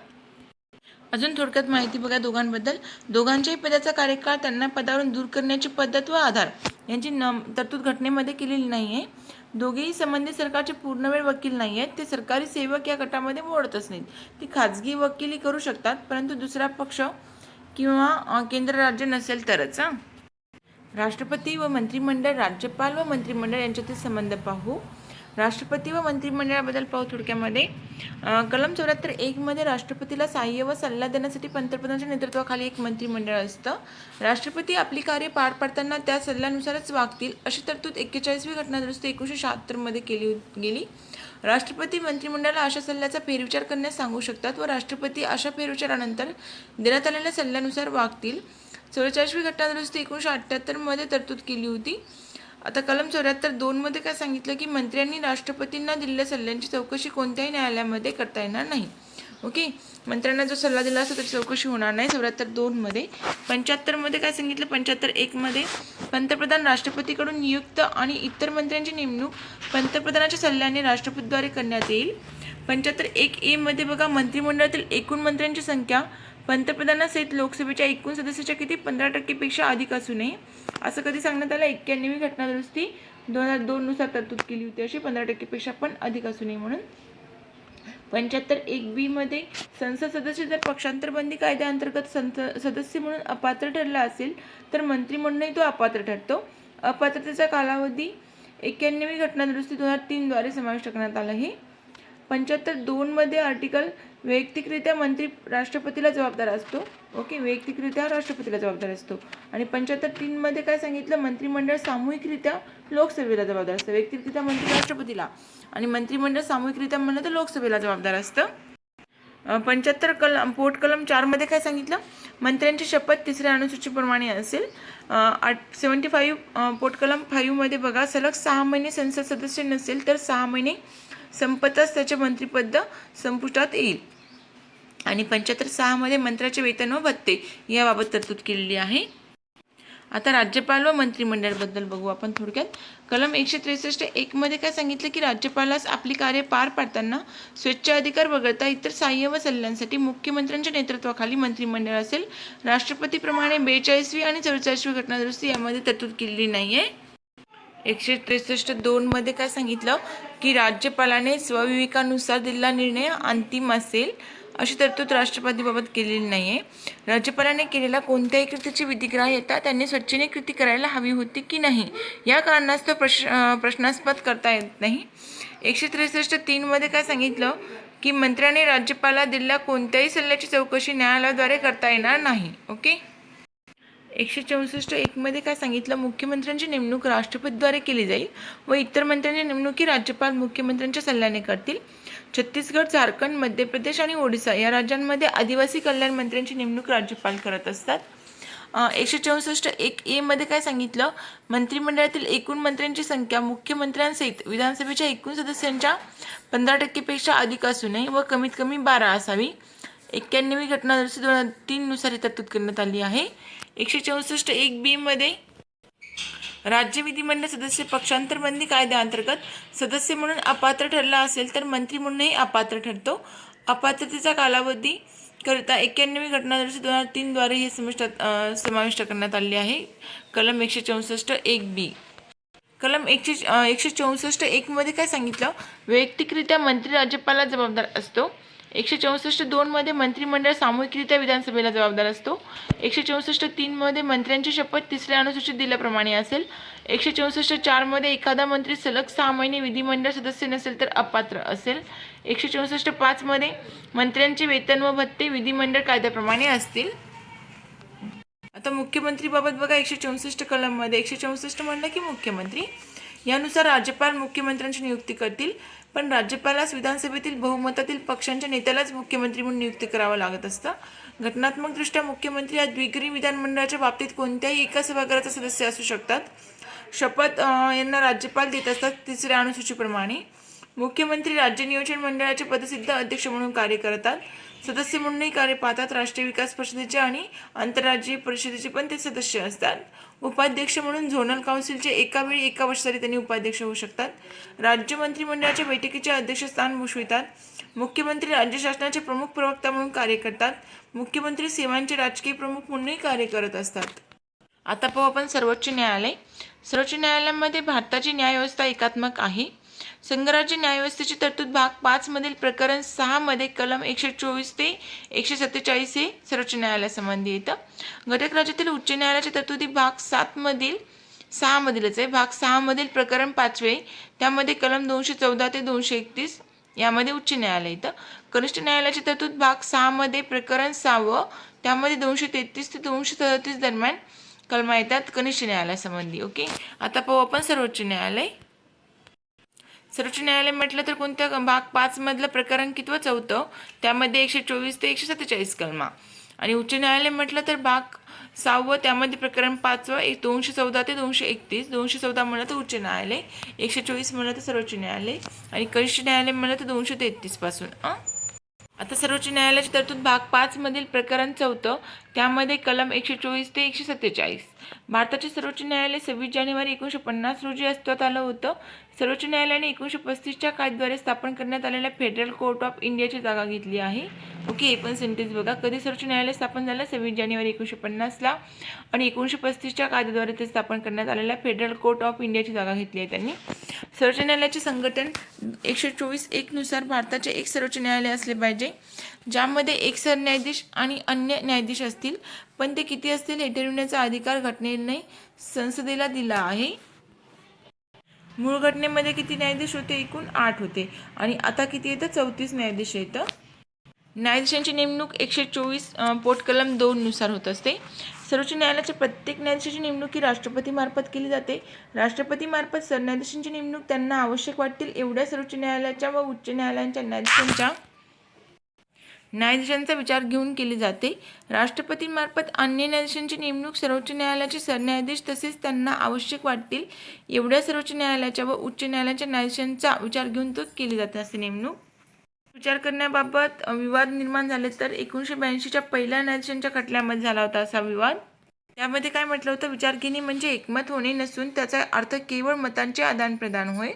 अजून थोडक्यात माहिती बघा दोघांबद्दल. दोघांच्याही पदाचा कार्यकाळ, त्यांना पदावरून दूर करण्याची पद्धत व आधार यांची तरतूद घटनेमध्ये केलेली नाही आहे. दोघेही संबंधित सरकारचे पूर्णवेळ वकील नाही आहेत. ते सरकारी सेवक या गटामध्ये मोडतच नाहीत. ती खाजगी वकिली करू शकतात, परंतु दुसरा पक्ष किंवा केंद्र राज्य नसेल तरच. राष्ट्रपती व मंत्रिमंडळ, राज्यपाल व मंत्रिमंडळ यांच्यातील संबंध पाहू. राष्ट्रपती व मंत्रिमंडळाबद्दल पाहू थोडक्यामध्ये. कलम 74(1) मध्ये राष्ट्रपतीला सहाय्य व सल्ला देण्यासाठी पंतप्रधानांच्या नेतृत्वाखाली एक मंत्रिमंडळ असतं. राष्ट्रपती आपली कार्य पार पाडताना त्या सल्ल्यानुसारच वागतील अशी तरतूद 41वी घटनादुरुस्ती 1976 मध्ये केली गेली. राष्ट्रपती मंत्रिमंडळाला अशा सल्ल्याचा फेरविचार करण्यास सांगू शकतात व राष्ट्रपती अशा फेरविचारानंतर देण्यात आलेल्या सल्ल्यानुसार वागतील. 44वी घटनादुरुस्ती 1978 मध्ये तरतूद केली होती. आता कलम 74(2) मध्ये काय सांगितलं की मंत्र्यांनी राष्ट्रपतींना दिलेल्या सल्ल्यांची चौकशी कोणत्याही न्यायालयामध्ये करता येणार नाही. ओके. मंत्र्यांना जो सल्ला दिला असतो त्याची चौकशी होणार नाही. 74(2) मध्ये. 75 मध्ये काय सांगितलं, 75(1) मध्ये पंतप्रधान राष्ट्रपतीकडून नियुक्त आणि इतर मंत्र्यांची नेमणूक पंतप्रधानाच्या सल्ल्याने राष्ट्रपतीद्वारे करण्यात येईल. 75(1) मध्ये बघा, मंत्रिमंडळातील एकूण मंत्र्यांची संख्या पंतप्रधानासहित लोकसभेच्या एकूण सदस्याच्या किती 15% अधिक असू नये असं कधी सांगण्यात आलं. 91वी घटनादुरुस्ती 2002 नुसार तरतूद केली होती अशी 15% पण अधिक असू नये म्हणून. 75(1) मध्ये संसद सदस्य जर पक्षांतरबंदी कायद्याअंतर्गत सदस्य म्हणून अपात्र ठरला असेल तर मंत्रिमंडळही तो अपात्र ठरतो. अपात्रतेचा कालावधी 91वी घटनादुरुस्ती 2003 द्वारे समाविष्ट करण्यात आला आहे. 75(2) मध्ये आर्टिकल वैयक्तिकरित्या मंत्री राष्ट्रपतीला जबाबदार असतो. ओके. वैयक्तिकरित्या राष्ट्रपतीला जबाबदार असतो. आणि 75(3) मध्ये काय सांगितलं, मंत्रिमंडळ सामूहिकरित्या लोकसभेला जबाबदार असतं. वैयक्तिकरित्या मंत्री राष्ट्रपतीला आणि मंत्रिमंडळ सामूहिकरित्या म्हणलं तर लोकसभेला जबाबदार असतं. 75 पोट कलम 4 मध्ये काय सांगितलं, मंत्र्यांची शपथ 3ऱ्या अनुसूचीप्रमाणे असेल. 75 पोट कलम 5 मध्ये बघा, सलग 6 महिने संसद सदस्य नसेल तर 6 महिने संपताच त्याचे मंत्रिपद संपुष्टात येईल. आणि 75(6) मध्ये मंत्र्याचे वेतन व भत्ते याबाबत तरतूद केलेली आहे. आता राज्यपाल व मंत्रिमंडळाबद्दल बघू आपण थोडक्यात. कलम 163(1) मध्ये काय सांगितलं की राज्यपालास आपली कार्य पार पाडताना स्वेच्छाधिकार वगळता इतर सहाय्य व सल्ल्यांसाठी मुख्यमंत्र्यांच्या नेतृत्वाखाली मंत्रिमंडळ असेल. राष्ट्रपतीप्रमाणे 42वी आणि 44वी घटनादुरुस्ती यामध्ये तरतूद केलेली नाहीये. 163(2) मध्ये काय सांगितलं की राज्यपालाने स्वविवेकानुसार दिलेला निर्णय अंतिम असेल अशी तरतूद राष्ट्रपतीबाबत केलेली नाहीये. राज्यपालाने केलेला कोणत्याही कृतीची विधिग्राह्यता त्यांनी स्वच्छेने कृती करायला हवी होती की नाही या कारणास्तव प्रश्नास्पद करता येत नाही. 163(3) मध्ये काय सांगितलं की मंत्र्याने राज्यपाला दिलेल्या कोणत्याही सल्ल्याची चौकशी न्यायालयाद्वारे करता येणार नाही. ओके. 164(1) मध्ये काय सांगितलं, मुख्यमंत्र्यांची नेमणूक राष्ट्रपतीद्वारे केली जाईल व इतर मंत्र्यांची नेमणूक राज्यपाल मुख्यमंत्र्यांच्या सल्ल्याने करतील. छत्तीसगड, झारखंड, मध्य प्रदेश आणि ओडिसा या राज्यांमध्ये आदिवासी कल्याण मंत्र्यांची नेमणूक राज्यपाल करत असतात. 164(1) मध्ये काय सांगितलं, मंत्रिमंडळातील एकूण मंत्र्यांची संख्या मुख्यमंत्र्यांसहित विधानसभेच्या एकूण सदस्यांच्या 15% पेक्षा अधिक असू नये व कमीत कमी 12 असावी. 91वी घटनादुरुस्ती 2003 नुसार तरतूद करण्यात आली आहे. 164(1) मध्ये राज्य विधिमंडळ सदस्य पक्षांतरबंदी कायद्याअंतर्गत सदस्य म्हणून अपात्र ठरला असेल तर मंत्री म्हणूनही अपात्र ठरतो. अपात्रतेचा कालावधी करिता 91वी घटनादुरुस्ती 2003 द्वारे हे समाविष्ट करण्यात आले आहे. कलम 164(1) कलम 164(1) मध्ये काय सांगितलं, वैयक्तिकरित्या मंत्री राज्यपालाला जबाबदार असतो. 164(2) मध्ये मंत्रिमंडळ सामूहिकरित्या विधानसभेला जबाबदार असतो. 164(3) मध्ये मंत्र्यांची शपथ 3ऱ्या अनुसूचित दिल्याप्रमाणे असेल. 164(4) मध्ये एखादा मंत्री सलग 6 महिने विधिमंडळ सदस्य नसेल तर अपात्र असेल. 164(5) मध्ये मंत्र्यांचे वेतन व भत्ते विधिमंडळ कायद्याप्रमाणे असतील. आता मुख्यमंत्रीबाबत बघा, 164 कलम मध्ये 164 म्हणलं की मुख्यमंत्री यानुसार राज्यपाल मुख्यमंत्र्यांची नियुक्ती करतील, पण राज्यपालास विधानसभेतील बहुमतातील पक्षांच्या नेत्यालाच मुख्यमंत्री म्हणून नियुक्ती करावं लागत असतं. घटनात्मकदृष्ट्या मुख्यमंत्री हा द्विगृही विधानमंडळाच्या बाबतीत कोणत्याही एका सभागृहाचा सदस्य असू शकतात. शपथ यांना राज्यपाल देत असतात 3ऱ्या अनुसूचीप्रमाणे. मुख्यमंत्री राज्य नियोजन मंडळाचे पदसिद्ध अध्यक्ष म्हणून कार्य करतात. सदस्य म्हणूनही कार्य पाहतात. राष्ट्रीय विकास परिषदेचे आणि आंतरराज्यीय परिषदेचे पण ते सदस्य असतात. उपाध्यक्ष म्हणून झोनल काउन्सिलचे एका वेळी एका वर्षासाठी त्यांनी उपाध्यक्ष होऊ शकतात. राज्य मंत्रिमंडळाच्या बैठकीचे अध्यक्षस्थान भूषवितात. मुख्यमंत्री राज्य शासनाचे प्रमुख प्रवक्ता म्हणून कार्य करतात. मुख्यमंत्री सेवांचे राजकीय प्रमुख म्हणूनही कार्य करत असतात. आता पाहू आपण सर्वोच्च न्यायालय. सर्वोच्च न्यायालयामध्ये भारताची न्यायव्यवस्था एकात्मक आहे. संघराज्य न्यायव्यवस्थेची तरतूद भाग 5 मधील प्रकरण 6 मध्ये कलम 124 ते 147 हे सर्वोच्च न्यायालयासंबंधी येतं. घटक राज्यातील उच्च न्यायालयाच्या तरतुदी भाग 6 मधीलच आहे. भाग 6 मधील प्रकरण 5 त्यामध्ये कलम 214 ते 231 यामध्ये उच्च न्यायालय येतं. कनिष्ठ न्यायालयाची तरतूद भाग 6 मध्ये प्रकरण 6 त्यामध्ये 233 ते 237 दरम्यान कलमा येतात कनिष्ठ न्यायालयासंबंधी. ओके. आता पाहू आपण सर्वोच्च न्यायालय. सर्वोच्च न्यायालय म्हटलं तर कोणत्या भाग 5 मधलं प्रकरण कितवं 4 त्यामध्ये 124 ते 147 कलमा. आणि उच्च न्यायालय म्हटलं तर भाग 6 त्यामध्ये प्रकरण 5 214 ते 231. 214 म्हणलं तर उच्च न्यायालय, 124 म्हणलं तर सर्वोच्च न्यायालय आणि कनिष्ठ न्यायालय म्हणलं तर 233 पासून. आता सर्वोच्च न्यायालयाची तरतूद भाग 5 मधील प्रकरण 4 त्यामध्ये कलम 124 ते 147. भारताचे सर्वोच्च न्यायालय 26 जानेवारी 1950 रोजी अस्तित्वात आलं होतं. सर्वोच्च न्यायालयाने 1935च्या कायद्याद्वारे स्थापन करण्यात आलेल्या फेडरल कोर्ट ऑफ इंडियाची जागा घेतली आहे. ओके. हे पण सेंटेन्स बघा. कधी सर्वोच्च न्यायालय स्थापन झालं? 26 जानेवारी 1950ला आणि 1935च्या कायद्याद्वारे ते स्थापन करण्यात आलेल्या फेडरल कोर्ट ऑफ इंडियाची जागा घेतली आहे त्यांनी. सर्वोच्च न्यायालयाचे संघटन 124(1) नुसार भारताचे एक सर्वोच्च न्यायालय असले पाहिजे ज्यामध्ये एक सरन्यायाधीश आणि अन्य न्यायाधीश असतील, पण ते किती असतील हे ठरविण्याचा अधिकार घटनेने संसदेला दिला आहे. मूळ घटनेमध्ये किती न्यायाधीश होते? एकूण 8 होते आणि आता किती येतं? 34 न्यायाधीश येतं. न्यायाधीशांची नेमणूक 124 पोट कलम 2 नुसार होत असते. सर्वोच्च न्यायालयाच्या प्रत्येक न्यायाधीशाची नेमणूक ही राष्ट्रपतीमार्फत केली जाते. राष्ट्रपतीमार्फत सरन्यायाधीशांची नेमणूक त्यांना आवश्यक वाटतील एवढ्या सर्वोच्च न्यायालयाच्या व उच्च न्यायालयांच्या न्यायाधीशांच्या न्यायाधीशांचा विचार घेऊन केली जाते. राष्ट्रपतींमार्फत अन्य न्यायाधीशांची नेमणूक सर्वोच्च न्यायालयाचे सरन्यायाधीश तसेच त्यांना आवश्यक वाटतील एवढ्या सर्वोच्च न्यायालयाच्या व उच्च न्यायालयाच्या न्यायाधीशांचा विचार घेऊन तो केली जाते असे नेमणूक. विचार करण्याबाबत विवाद निर्माण झाले तर 1982च्या पहिल्या न्यायाधीशांच्या खटल्यामध्ये झाला होता असा विवाद. त्यामध्ये काय म्हटलं होतं, विचारघेणी म्हणजे एकमत होणे नसून त्याचा अर्थ केवळ मतांचे आदानप्रदान होय.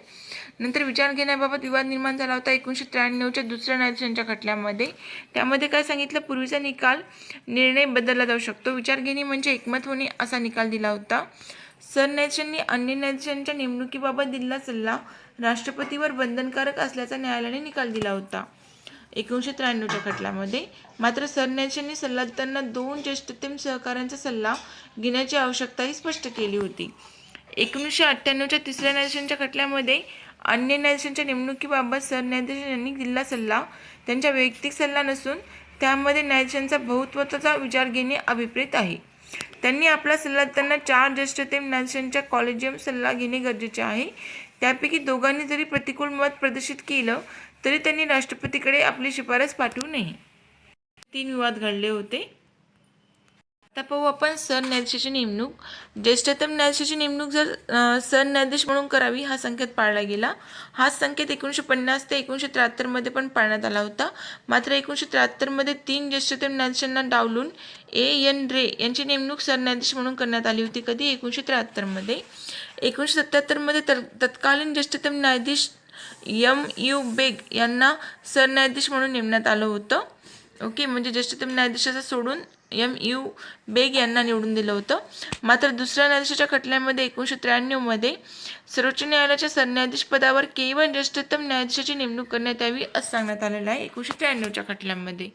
नंतर विचार घेण्याबाबत विवाद निर्माण झाला होता 1993च्या दुसऱ्या न्यायाधीशांच्या खटल्यामध्ये. त्यामध्ये काय सांगितलं, पूर्वीचा निर्णय बदलला जाऊ शकतो. विचारघेणी म्हणजे एकमत होणे असा निकाल दिला होता. सरन्यायाधीशांनी अन्य न्यायाधीशांच्या नेमणुकीबाबत दिलेला सल्ला राष्ट्रपतीवर बंधनकारक असल्याचा न्यायालयाने निकाल दिला होता 1993च्या खटल्यामध्ये. मात्र सरन्यायाधीशांनी सल्ला देताना 2 ज्येष्ठतम सहकाऱ्यांचा सल्ला घेण्याची आवश्यकताही स्पष्ट केली होती. 1998च्या तिसऱ्या न्यायाधीशांच्या खटल्यामध्ये अन्य न्यायाधीशांच्या नेमणुकीबाबत सरन्यायाधीशांनी दिलेला सल्ला त्यांचा वैयक्तिक सल्ला नसून त्यामध्ये न्यायाधीशांचा बहुत्वाचा विचार घेणे अभिप्रेत आहे. त्यांनी आपला सल्ला देताना 4 ज्येष्ठतम न्यायाधीशांच्या कॉलेजियम सल्ला घेणे गरजेचे आहे. त्यापैकी दोघांनी जरी प्रतिकूल मत प्रदर्शित केलं तरी त्यांनी राष्ट्रपतीकडे आपली शिफारस पाठवू नये. 3 विवाद घडले होते. आता पाहू आपण सरन्यायाधीशाची नेमणूक. ज्येष्ठतम न्यायाधीशाची नेमणूक जर सरन्यायाधीश म्हणून करावी हा संकेत पाळला गेला. हा संकेत 1950 ते 1973 पण पाळण्यात आला होता. मात्र 1973 3 ज्येष्ठतम न्यायाधीशांना डावलून A.N. रे यांची नेमणूक सरन्यायाधीश म्हणून करण्यात आली होती. कधी? 1973 1977 तत्कालीन ज्येष्ठतम न्यायाधीश M.U. बेग यांना सरन्यायाधीश म्हणून नेमण्यात आलं होतं. ओके, म्हणजे ज्येष्ठतम न्यायाधीशाचं सोडून M.U. बेग यांना निवडून दिलं होतं. मात्र दुसऱ्या न्यायाधीशाच्या खटल्यामध्ये 1993 सर्वोच्च न्यायालयाच्या सरन्यायाधीश पदावर केवळ ज्येष्ठतम न्यायाधीशाची नेमणूक करण्यात यावी असं सांगण्यात आलेलं आहे 1993च्या खटल्यामध्ये.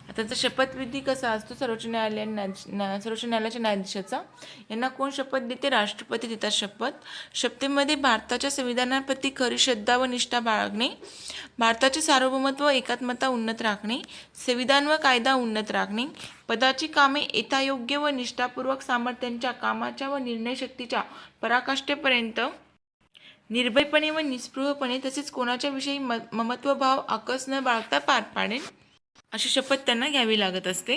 आता त्याचा शपथविधी कसा असतो सर्वोच्च न्यायालयाच्या न्यायाधीशाचा, यांना कोण शपथ देते? राष्ट्रपती देतात शपथ. शपथेमध्ये भारताच्या संविधानाप्रती खरी श्रद्धा व निष्ठा बाळगणे, भारताचे सार्वभौमत्व एकात्मता उन्नत राखणे, संविधान व कायदा उन्नत राखणे, पदाची कामे यथायोग्य व निष्ठापूर्वक सामर्थ्यांच्या कामाच्या व निर्णयशक्तीच्या पराकाष्ठेपर्यंत निर्भयपणे व निस्पृहपणे तसेच कोणाच्या विषयी ममत्वभाव आकस न बाळगता पार पाडेल अशी शपथ त्यांना घ्यावी लागत असते.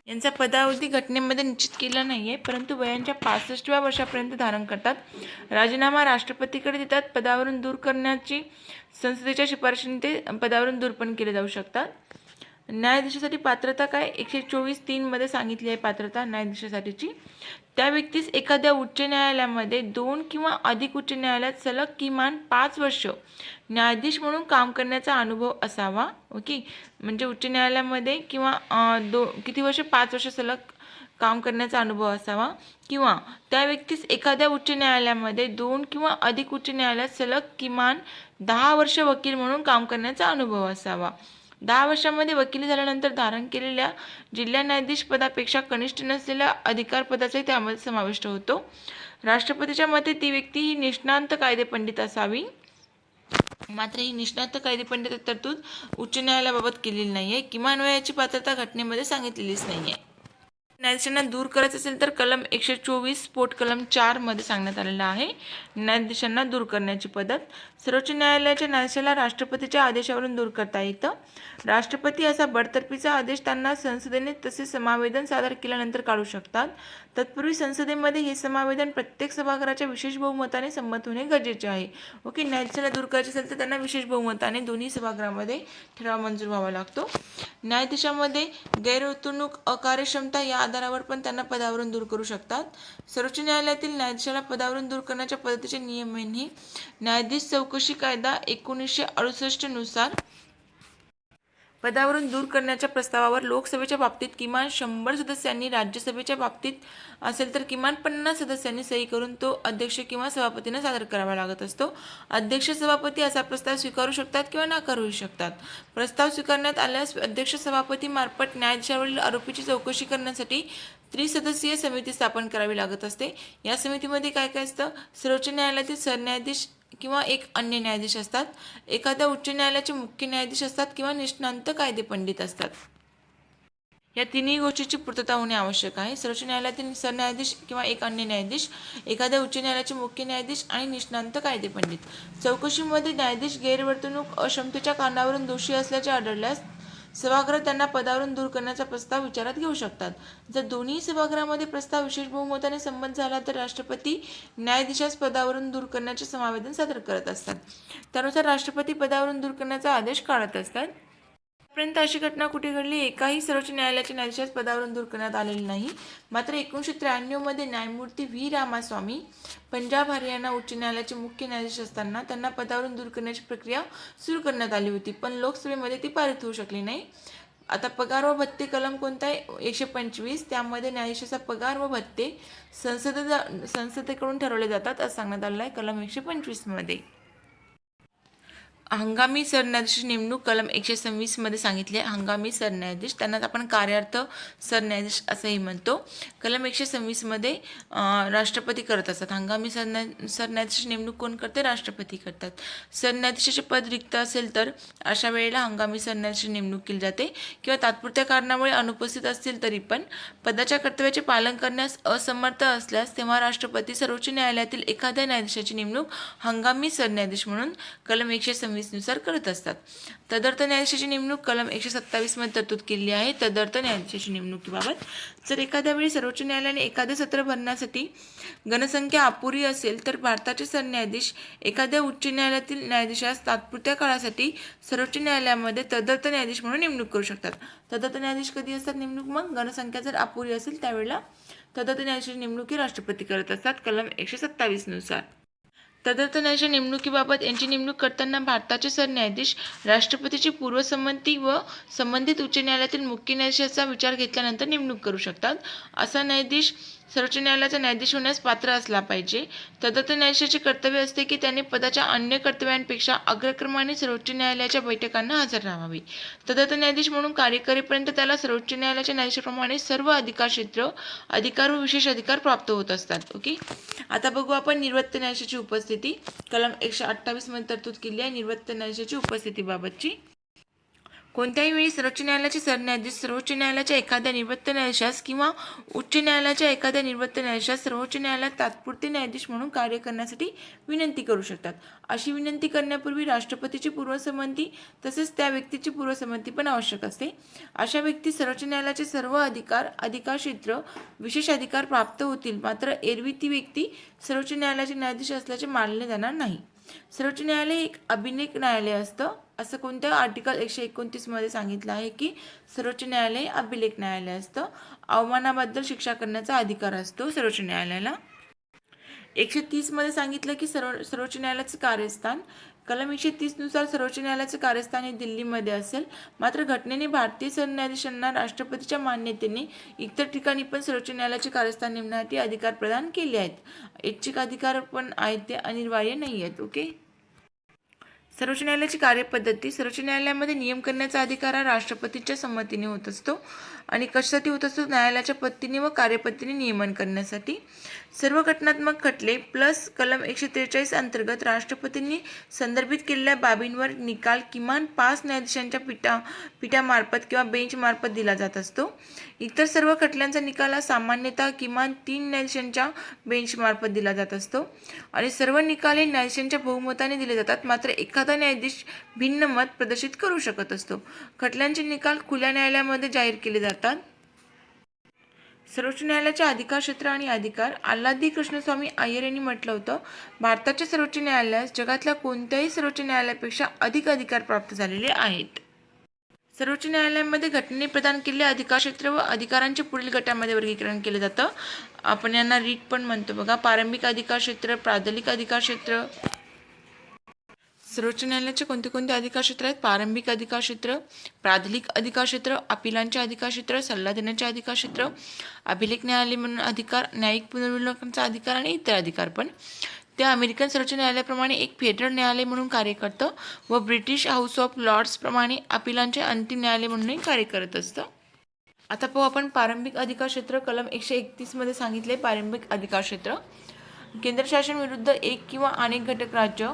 यांचा पदावधी घटनेमध्ये निश्चित केला नाही आहे, परंतु वयांच्या 65व्या वर्षापर्यंत धारण करतात. राजीनामा राष्ट्रपतीकडे देतात. पदावरून दूर करण्याची संसदेच्या शिफारशीने ते पदावरून दूर पण केले जाऊ शकतात. न्यायाधीशासाठी पात्रता काय? 124(3) मध्ये सांगितली आहे पात्रता न्यायाधीशासाठीची. त्या व्यक्तीस एखाद्या उच्च न्यायालयामध्ये 2 किंवा अधिक उच्च न्यायालयात सलग किमान 5 वर्ष न्यायाधीश म्हणून काम करण्याचा अनुभव असावा. ओके, म्हणजे उच्च न्यायालयामध्ये किंवा किती वर्ष? 5 वर्ष सलग काम करण्याचा अनुभव असावा. किंवा त्या व्यक्तीस एखाद्या उच्च न्यायालयामध्ये 2 किंवा अधिक उच्च न्यायालयात सलग किमान 10 वर्ष वकील म्हणून काम करण्याचा अनुभव असावा. 10 वर्षांमध्ये वकिली झाल्यानंतर धारण केलेल्या जिल्हा न्यायाधीश पदापेक्षा कनिष्ठ नसलेल्या अधिकार पदाचाही त्यामध्ये समाविष्ट होतो. राष्ट्रपतीच्या मते ती व्यक्ती ही निष्णात कायदेपंडित असावी. मात्र ही निष्णात कायदेपंडित तरतूद उच्च न्यायालयाबाबत केलेली नाही आहे. किमान वयाची पात्रता घटनेमध्ये सांगितलेलीच नाही आहे. न्यायाधीशांना दूर करायचं असेल तर कलम 124 पोट कलम 4 मध्ये सांगण्यात आलेलं आहे न्यायाधीशांना दूर करण्याची पद्धत. सर्वोच्च न्यायालयाच्या न्यायाधीशाला राष्ट्रपतीच्या आदेशावरून दूर करता येतं. राष्ट्रपती असा बडतर्फीचा आदेश त्यांना संसदेने तसे समावेदन सादर केल्यानंतर काढू शकतात. तत्पूर्वी संसदेमध्ये हे समावेदन प्रत्येक सभागृहाच्या विशेष बहुमताने संमत होणे गरजेचे आहे. ओके, न्यायाधीशाला दूर करायचे असेल तर त्यांना विशेष बहुमताने दोन्ही सभागृहामध्ये ठराव मंजूर व्हावा लागतो. न्यायाधीशामध्ये गैरवर्तणूक, अकार्यक्षमता या आधारावर पण त्यांना पदावरून दूर करू शकतात. सर्वोच्च न्यायालयातील न्यायाधीशाला पदावरून दूर करण्याच्या पद्धतीचे नियम हे न्यायाधीश चौकशी कायदा 1968 नुसार पदावरून दूर करण्याच्या प्रस्तावावर लोकसभेच्या बाबतीत किमान 100 सदस्यांनी, राज्यसभेच्या बाबतीत असेल तर किमान 50 सदस्यांनी सही करून तो अध्यक्ष किंवा सभापतींना सादर करावा लागत असतो. अध्यक्ष, सभापती असा प्रस्ताव स्वीकारू शकतात किंवा नाकारू शकतात. प्रस्ताव स्वीकारण्यात आल्यास अध्यक्ष सभापती मार्फत न्यायाधीशावरील आरोपीची चौकशी करण्यासाठी त्रिसदस्यीय समिती स्थापन करावी लागत असते. या समितीमध्ये काय काय असतं? सर्वोच्च न्यायालयातील सरन्यायाधीश किंवा एक अन्य न्यायाधीश असतात, एखाद्या उच्च न्यायालयाचे मुख्य न्यायाधीश असतात किंवा निष्णात कायदेपंडित असतात. या तिन्ही गोष्टीची पूर्तता होणे आवश्यक आहे. सर्वोच्च न्यायालयातील सरन्यायाधीश किंवा एक अन्य न्यायाधीश, एखाद्या उच्च न्यायालयाचे मुख्य न्यायाधीश आणि निष्णात कायदेपंडित. चौकशीमध्ये न्यायाधीश गैरवर्तणूक, अक्षमतेच्या कारणावरून दोषी असल्याचे आढळल्यास सभागृह त्यांना पदावरून दूर करण्याचा प्रस्ताव विचारात घेऊ शकतात. जर दोन्ही सभागृहामध्ये प्रस्ताव विशेष बहुमताने संमत झाला तर राष्ट्रपती न्यायाधीशास पदावरून दूर करण्याचे समावेदन सादर करत असतात. त्यानुसार राष्ट्रपती पदावरून दूर करण्याचा आदेश काढत असतात. आतापर्यंत अशी घटना कुठे घडली? एकाही सर्वोच्च न्यायालयाच्या न्यायाधीशास पदावरून दूर करण्यात आलेली नाही. मात्र 1993 मध्ये न्यायमूर्ती व्ही रामास्वामी पंजाब हरियाणा उच्च न्यायालयाचे मुख्य न्यायाधीश असताना त्यांना पदावरून दूर करण्याची प्रक्रिया सुरू करण्यात आली होती, पण लोकसभेमध्ये ती पारित होऊ शकली नाही. आता पगार व भत्ते कलम कोणता आहे? 125. त्यामध्ये न्यायाधीशाचा पगार व भत्ते संसदेकडून ठरवले जातात असं सांगण्यात आलेलं आहे कलम 125 मध्ये. हंगामी सरन्यायाधीश नेमणूक कलम 126 मध्ये सांगितले. हंगामी सरन्यायाधीश त्यांना आपण कार्यार्थ सरन्यायाधीश असंही म्हणतो. कलम 126 मध्ये राष्ट्रपती करत असतात. हंगामी सरन्यायाधीश नेमणूक कोण करते? राष्ट्रपती करतात. सरन्यायाधीशाचे पद रिक्त असेल तर अशा वेळेला हंगामी सरन्यायाधीश नेमणूक केली जाते, किंवा तात्पुरत्या कारणामुळे अनुपस्थित असतील तरी पण पदाच्या कर्तव्याचे पालन करण्यास असमर्थ असल्यास तेव्हा राष्ट्रपती सर्वोच्च न्यायालयातील एखाद्या न्यायाधीशाची नेमणूक हंगामी सरन्यायाधीश म्हणून कलम 126 नुसार करत असतात. तदर्थ न्यायाधीशाची नेमणूक कलम 127 मध्ये तरतूद केली आहे. तदर्थ न्यायाधीशाची नेमणुकीबाबत जर एखाद्या वेळी सर्वोच्च न्यायालयाने एखादे सत्र भरण्यासाठी घनसंख्या अपुरी असेल तर भारताचे सरन्यायाधीश एखाद्या उच्च न्यायालयातील न्यायाधीशास तात्पुरत्या काळासाठी सर्वोच्च न्यायालयामध्ये तदर्थ न्यायाधीश म्हणून नेमणूक करू शकतात. तदर्थ न्यायाधीश कधी असतात नेमणूक? मग घनसंख्या जर अपुरी असेल त्यावेळेला तदर्थ न्यायाधीशाची नेमणूक ही राष्ट्रपती करत असतात कलम 127 नुसार. तदर्थ न्यायाधीश नेमणुकीबाबत यांची नेमणूक करताना भारताचे सरन्यायाधीश राष्ट्रपतीची पूर्वसंमती व संबंधित उच्च न्यायालयातील मुख्य न्यायाधीशाचा विचार घेतल्यानंतर नेमणूक करू शकतात. असा न्यायाधीश सर्वोच्च न्यायालयाचा न्यायाधीश होण्यास पात्र असला पाहिजे. तदर्थ न्यायाधीशाचे कर्तव्य असते की त्याने पदाच्या अन्य कर्तव्यांपेक्षा अग्रक्रमाने सर्वोच्च न्यायालयाच्या बैठकांना हजर राहावे. तदर्थ न्यायाधीश म्हणून कार्य करेपर्यंत त्याला सर्वोच्च न्यायालयाच्या न्यायाधीशाप्रमाणे सर्व अधिकार क्षेत्र, अधिकार व विशेष अधिकार प्राप्त होत असतात. ओके, आता बघू आपण निवृत्त न्यायाधीशाची उपस्थिती. कलम 128 मध्ये तरतूद केली आहे निवृत्त न्यायाधीशाची उपस्थितीबाबतची. कोणत्याही वेळी सर्वोच्च न्यायालयाचे सरन्यायाधीश सर्वोच्च न्यायालयाच्या एखाद्या निवृत्त न्यायाधीशास किंवा उच्च न्यायालयाच्या एखाद्या निवृत्त न्यायाधीशास सर्वोच्च न्यायालयात तात्पुरते न्यायाधीश म्हणून कार्य करण्यासाठी विनंती करू शकतात. अशी विनंती करण्यापूर्वी राष्ट्रपतीची पूर्वसंमती तसेच त्या व्यक्तीची पूर्वसंमती पण आवश्यक असते. अशा व्यक्ती सर्वोच्च न्यायालयाचे सर्व अधिकार, अधिकार क्षेत्र, विशेष अधिकार प्राप्त होतील. मात्र एरवी ती व्यक्ती सर्वोच्च न्यायालयाचे न्यायाधीश असल्याचे मानले जाणार नाही. सर्वोच्च न्यायालय एक अभिलेख न्यायालय असतं. असं कोणत्या आर्टिकल 129 मध्ये सांगितलं आहे की सर्वोच्च न्यायालय अभिलेख न्यायालय असतं. अवमानाबद्दल शिक्षा करण्याचा अधिकार असतो सर्वोच्च न्यायालयाला. 130 मध्ये सांगितलं की सर्वोच्च न्यायालयाचे कार्यस्थान कलम 130 नुसार सर्वोच्च न्यायालयाचे कार्यस्थान हे दिल्लीमध्ये असेल. मात्र घटनेने भारतीय सरन्यायाधीशांना राष्ट्रपतीच्या मान्यतेने इतर ठिकाणी पण सर्वोच्च न्यायालयाचे कार्यस्थान नेमण्यासाठी अधिकार प्रदान केले आहेत. ऐच्छिक अधिकार पण आहेत, ते अनिवार्य नाही आहेत. ओके, सर्वोच्च न्यायालयाची कार्यपद्धती. सर्वोच्च न्यायालयामध्ये नियम करण्याचा अधिकार हा राष्ट्रपतीच्या संमतीने होत असतो. आणि कशासाठी होत असतो? न्यायालयाच्या पद्धतीने व कार्यपद्धतीने नियमन करण्यासाठी. सर्व घटनात्मक खटले प्लस कलम 143 अंतर्गत राष्ट्रपतींनी संदर्भित केलेल्या बाबींवर निकाल किमान 5 न्यायाधीशांच्या पीठामार्फत किंवा बेंचमार्फत दिला जात असतो. इतर सर्व खटल्यांचा निकाल हा सामान्यतः किमान 3 न्यायाधीशांच्या बेंचमार्फत दिला जात असतो. आणि सर्व निकाल हे न्यायाधीशांच्या बहुमताने दिले जातात. मात्र एखादा न्यायाधीश भिन्न मत प्रदर्शित करू शकत असतो. खटल्यांचे निकाल खुल्या न्यायालयामध्ये जाहीर केले जातात. सर्वोच्च न्यायालयाचे अधिकार क्षेत्र आणि अधिकार. आल्हादी कृष्णस्वामी अय्यर यांनी म्हटलं होतं, भारताच्या सर्वोच्च न्यायालयास जगातल्या कोणत्याही सर्वोच्च न्यायालयापेक्षा अधिक अधिकार प्राप्त झालेले आहेत. सर्वोच्च न्यायालयामध्ये घटनेने प्रदान केलेले अधिकार क्षेत्र व अधिकारांचे पुढील गटामध्ये वर्गीकरण केले जातं. आपण यांना रीट पण म्हणतो बघा. प्रारंभिक अधिकार क्षेत्र, प्राथमिक अधिकार क्षेत्र. सर्वोच्च न्यायालयाचे कोणते कोणते अधिकार क्षेत्र आहेत? प्रारंभिक अधिकार क्षेत्र, प्राथमिक अधिकार क्षेत्र, अपिलांचे अधिकार क्षेत्र, सल्ला देण्याचे अधिकार क्षेत्र, अभिलेख न्यायालय म्हणून अधिकार, न्यायिक पुनर्विलोकनाचा अधिकार आणि इतर अधिकार पण. ते अमेरिकन सर्वोच्च न्यायालयाप्रमाणे एक फेडरल न्यायालय म्हणून कार्य करतं व ब्रिटिश हाऊस ऑफ लॉर्ड्स प्रमाणे अपिलांचे अंतिम न्यायालय म्हणूनही कार्य करत असतं. आता पाहू आपण प्रारंभिक अधिकार क्षेत्र. कलम 131 मध्ये सांगितले प्रारंभिक अधिकार क्षेत्र. केंद्र शासन विरुद्ध एक किंवा अनेक घटक राज्य,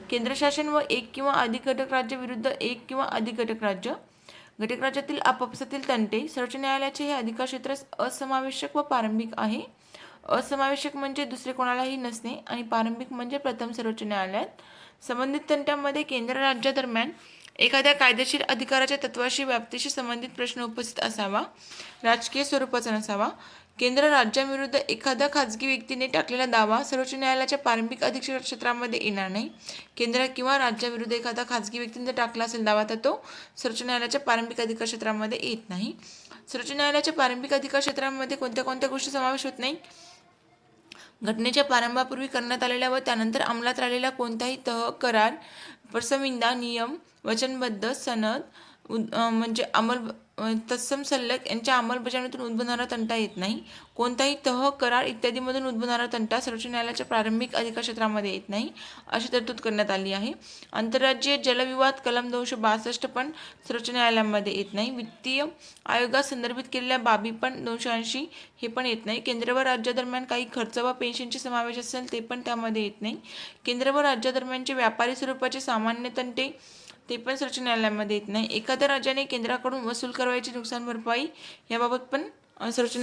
केंद्र शासन व एक किंवा अधिक घटक राज्य विरुद्ध एक किंवा अधिक घटक राज्य, घटक राज्यातील आपापसातील तंटे. सर्वोच्च न्यायालयाचे हे अधिकार क्षेत्र असमावेशक व प्रारंभिक आहे. असमावेशक म्हणजे दुसरे कोणालाही नसणे आणि प्रारंभिक म्हणजे प्रथम सर्वोच्च न्यायालयात. संबंधित तंट्यामध्ये केंद्र राज्यादरम्यान एखाद्या कायदेशीर अधिकाराच्या तत्वाशी व्याप्तीशी संबंधित प्रश्न उपस्थित असावा, राजकीय स्वरूपाचा नसावा. केंद्र राज्याविरुद्ध एखाद्या खाजगी व्यक्तीने टाकलेला दावा सर्वोच्च न्यायालयाच्या प्रारंभिक अधिकार क्षेत्रामध्ये येणार नाही. केंद्र किंवा राज्याविरुद्ध एखादा खाजगी व्यक्तीने टाकला असेल दावा तर तो सर्वोच्च न्यायालयाच्या प्रारंभिक अधिकार क्षेत्रामध्ये येत नाही. सर्वोच्च न्यायालयाच्या प्रारंभिक अधिकार क्षेत्रामध्ये कोणत्या कोणत्या गोष्टी समावेश होत नाही? घटनेच्या प्रारंभापूर्वी करण्यात आलेल्या व त्यानंतर अंमलात राहिलेला कोणताही तह, करार, प्रसंविदा, नियम, वचनबद्ध, सनद म्हणजे तत्सम सल्लक यांच्या अंमलबजावणीतून उद्भवणारा तंटा येत नाही. कोणताही तह, करार इत्यादीमधून उद्भवणारा तंटा सर्वोच्च न्यायालयाच्या प्रारंभिक अधिकार क्षेत्रामध्ये येत नाही, अशी तरतूद करण्यात आली आहे. आंतरराज्यीय जलविवाद कलम 262 पण सर्वोच्च न्यायालयामध्ये येत नाही. वित्तीय आयोगात संदर्भित केलेल्या बाबी पण 280 हे पण येत नाही. केंद्र व राज्यादरम्यान काही खर्च व पेन्शनचे समावेश असेल ते पण त्यामध्ये येत नाही. केंद्र व राज्यादरम्यानचे व्यापारी स्वरूपाचे सामान्य तंटे ते पण सर्वोच्च न्यायालयामध्ये येत नाही. एखाद्या राज्याने केंद्राकडून वसूल करावयाची नुकसान भरपाई याबाबत पण सर्वोच्च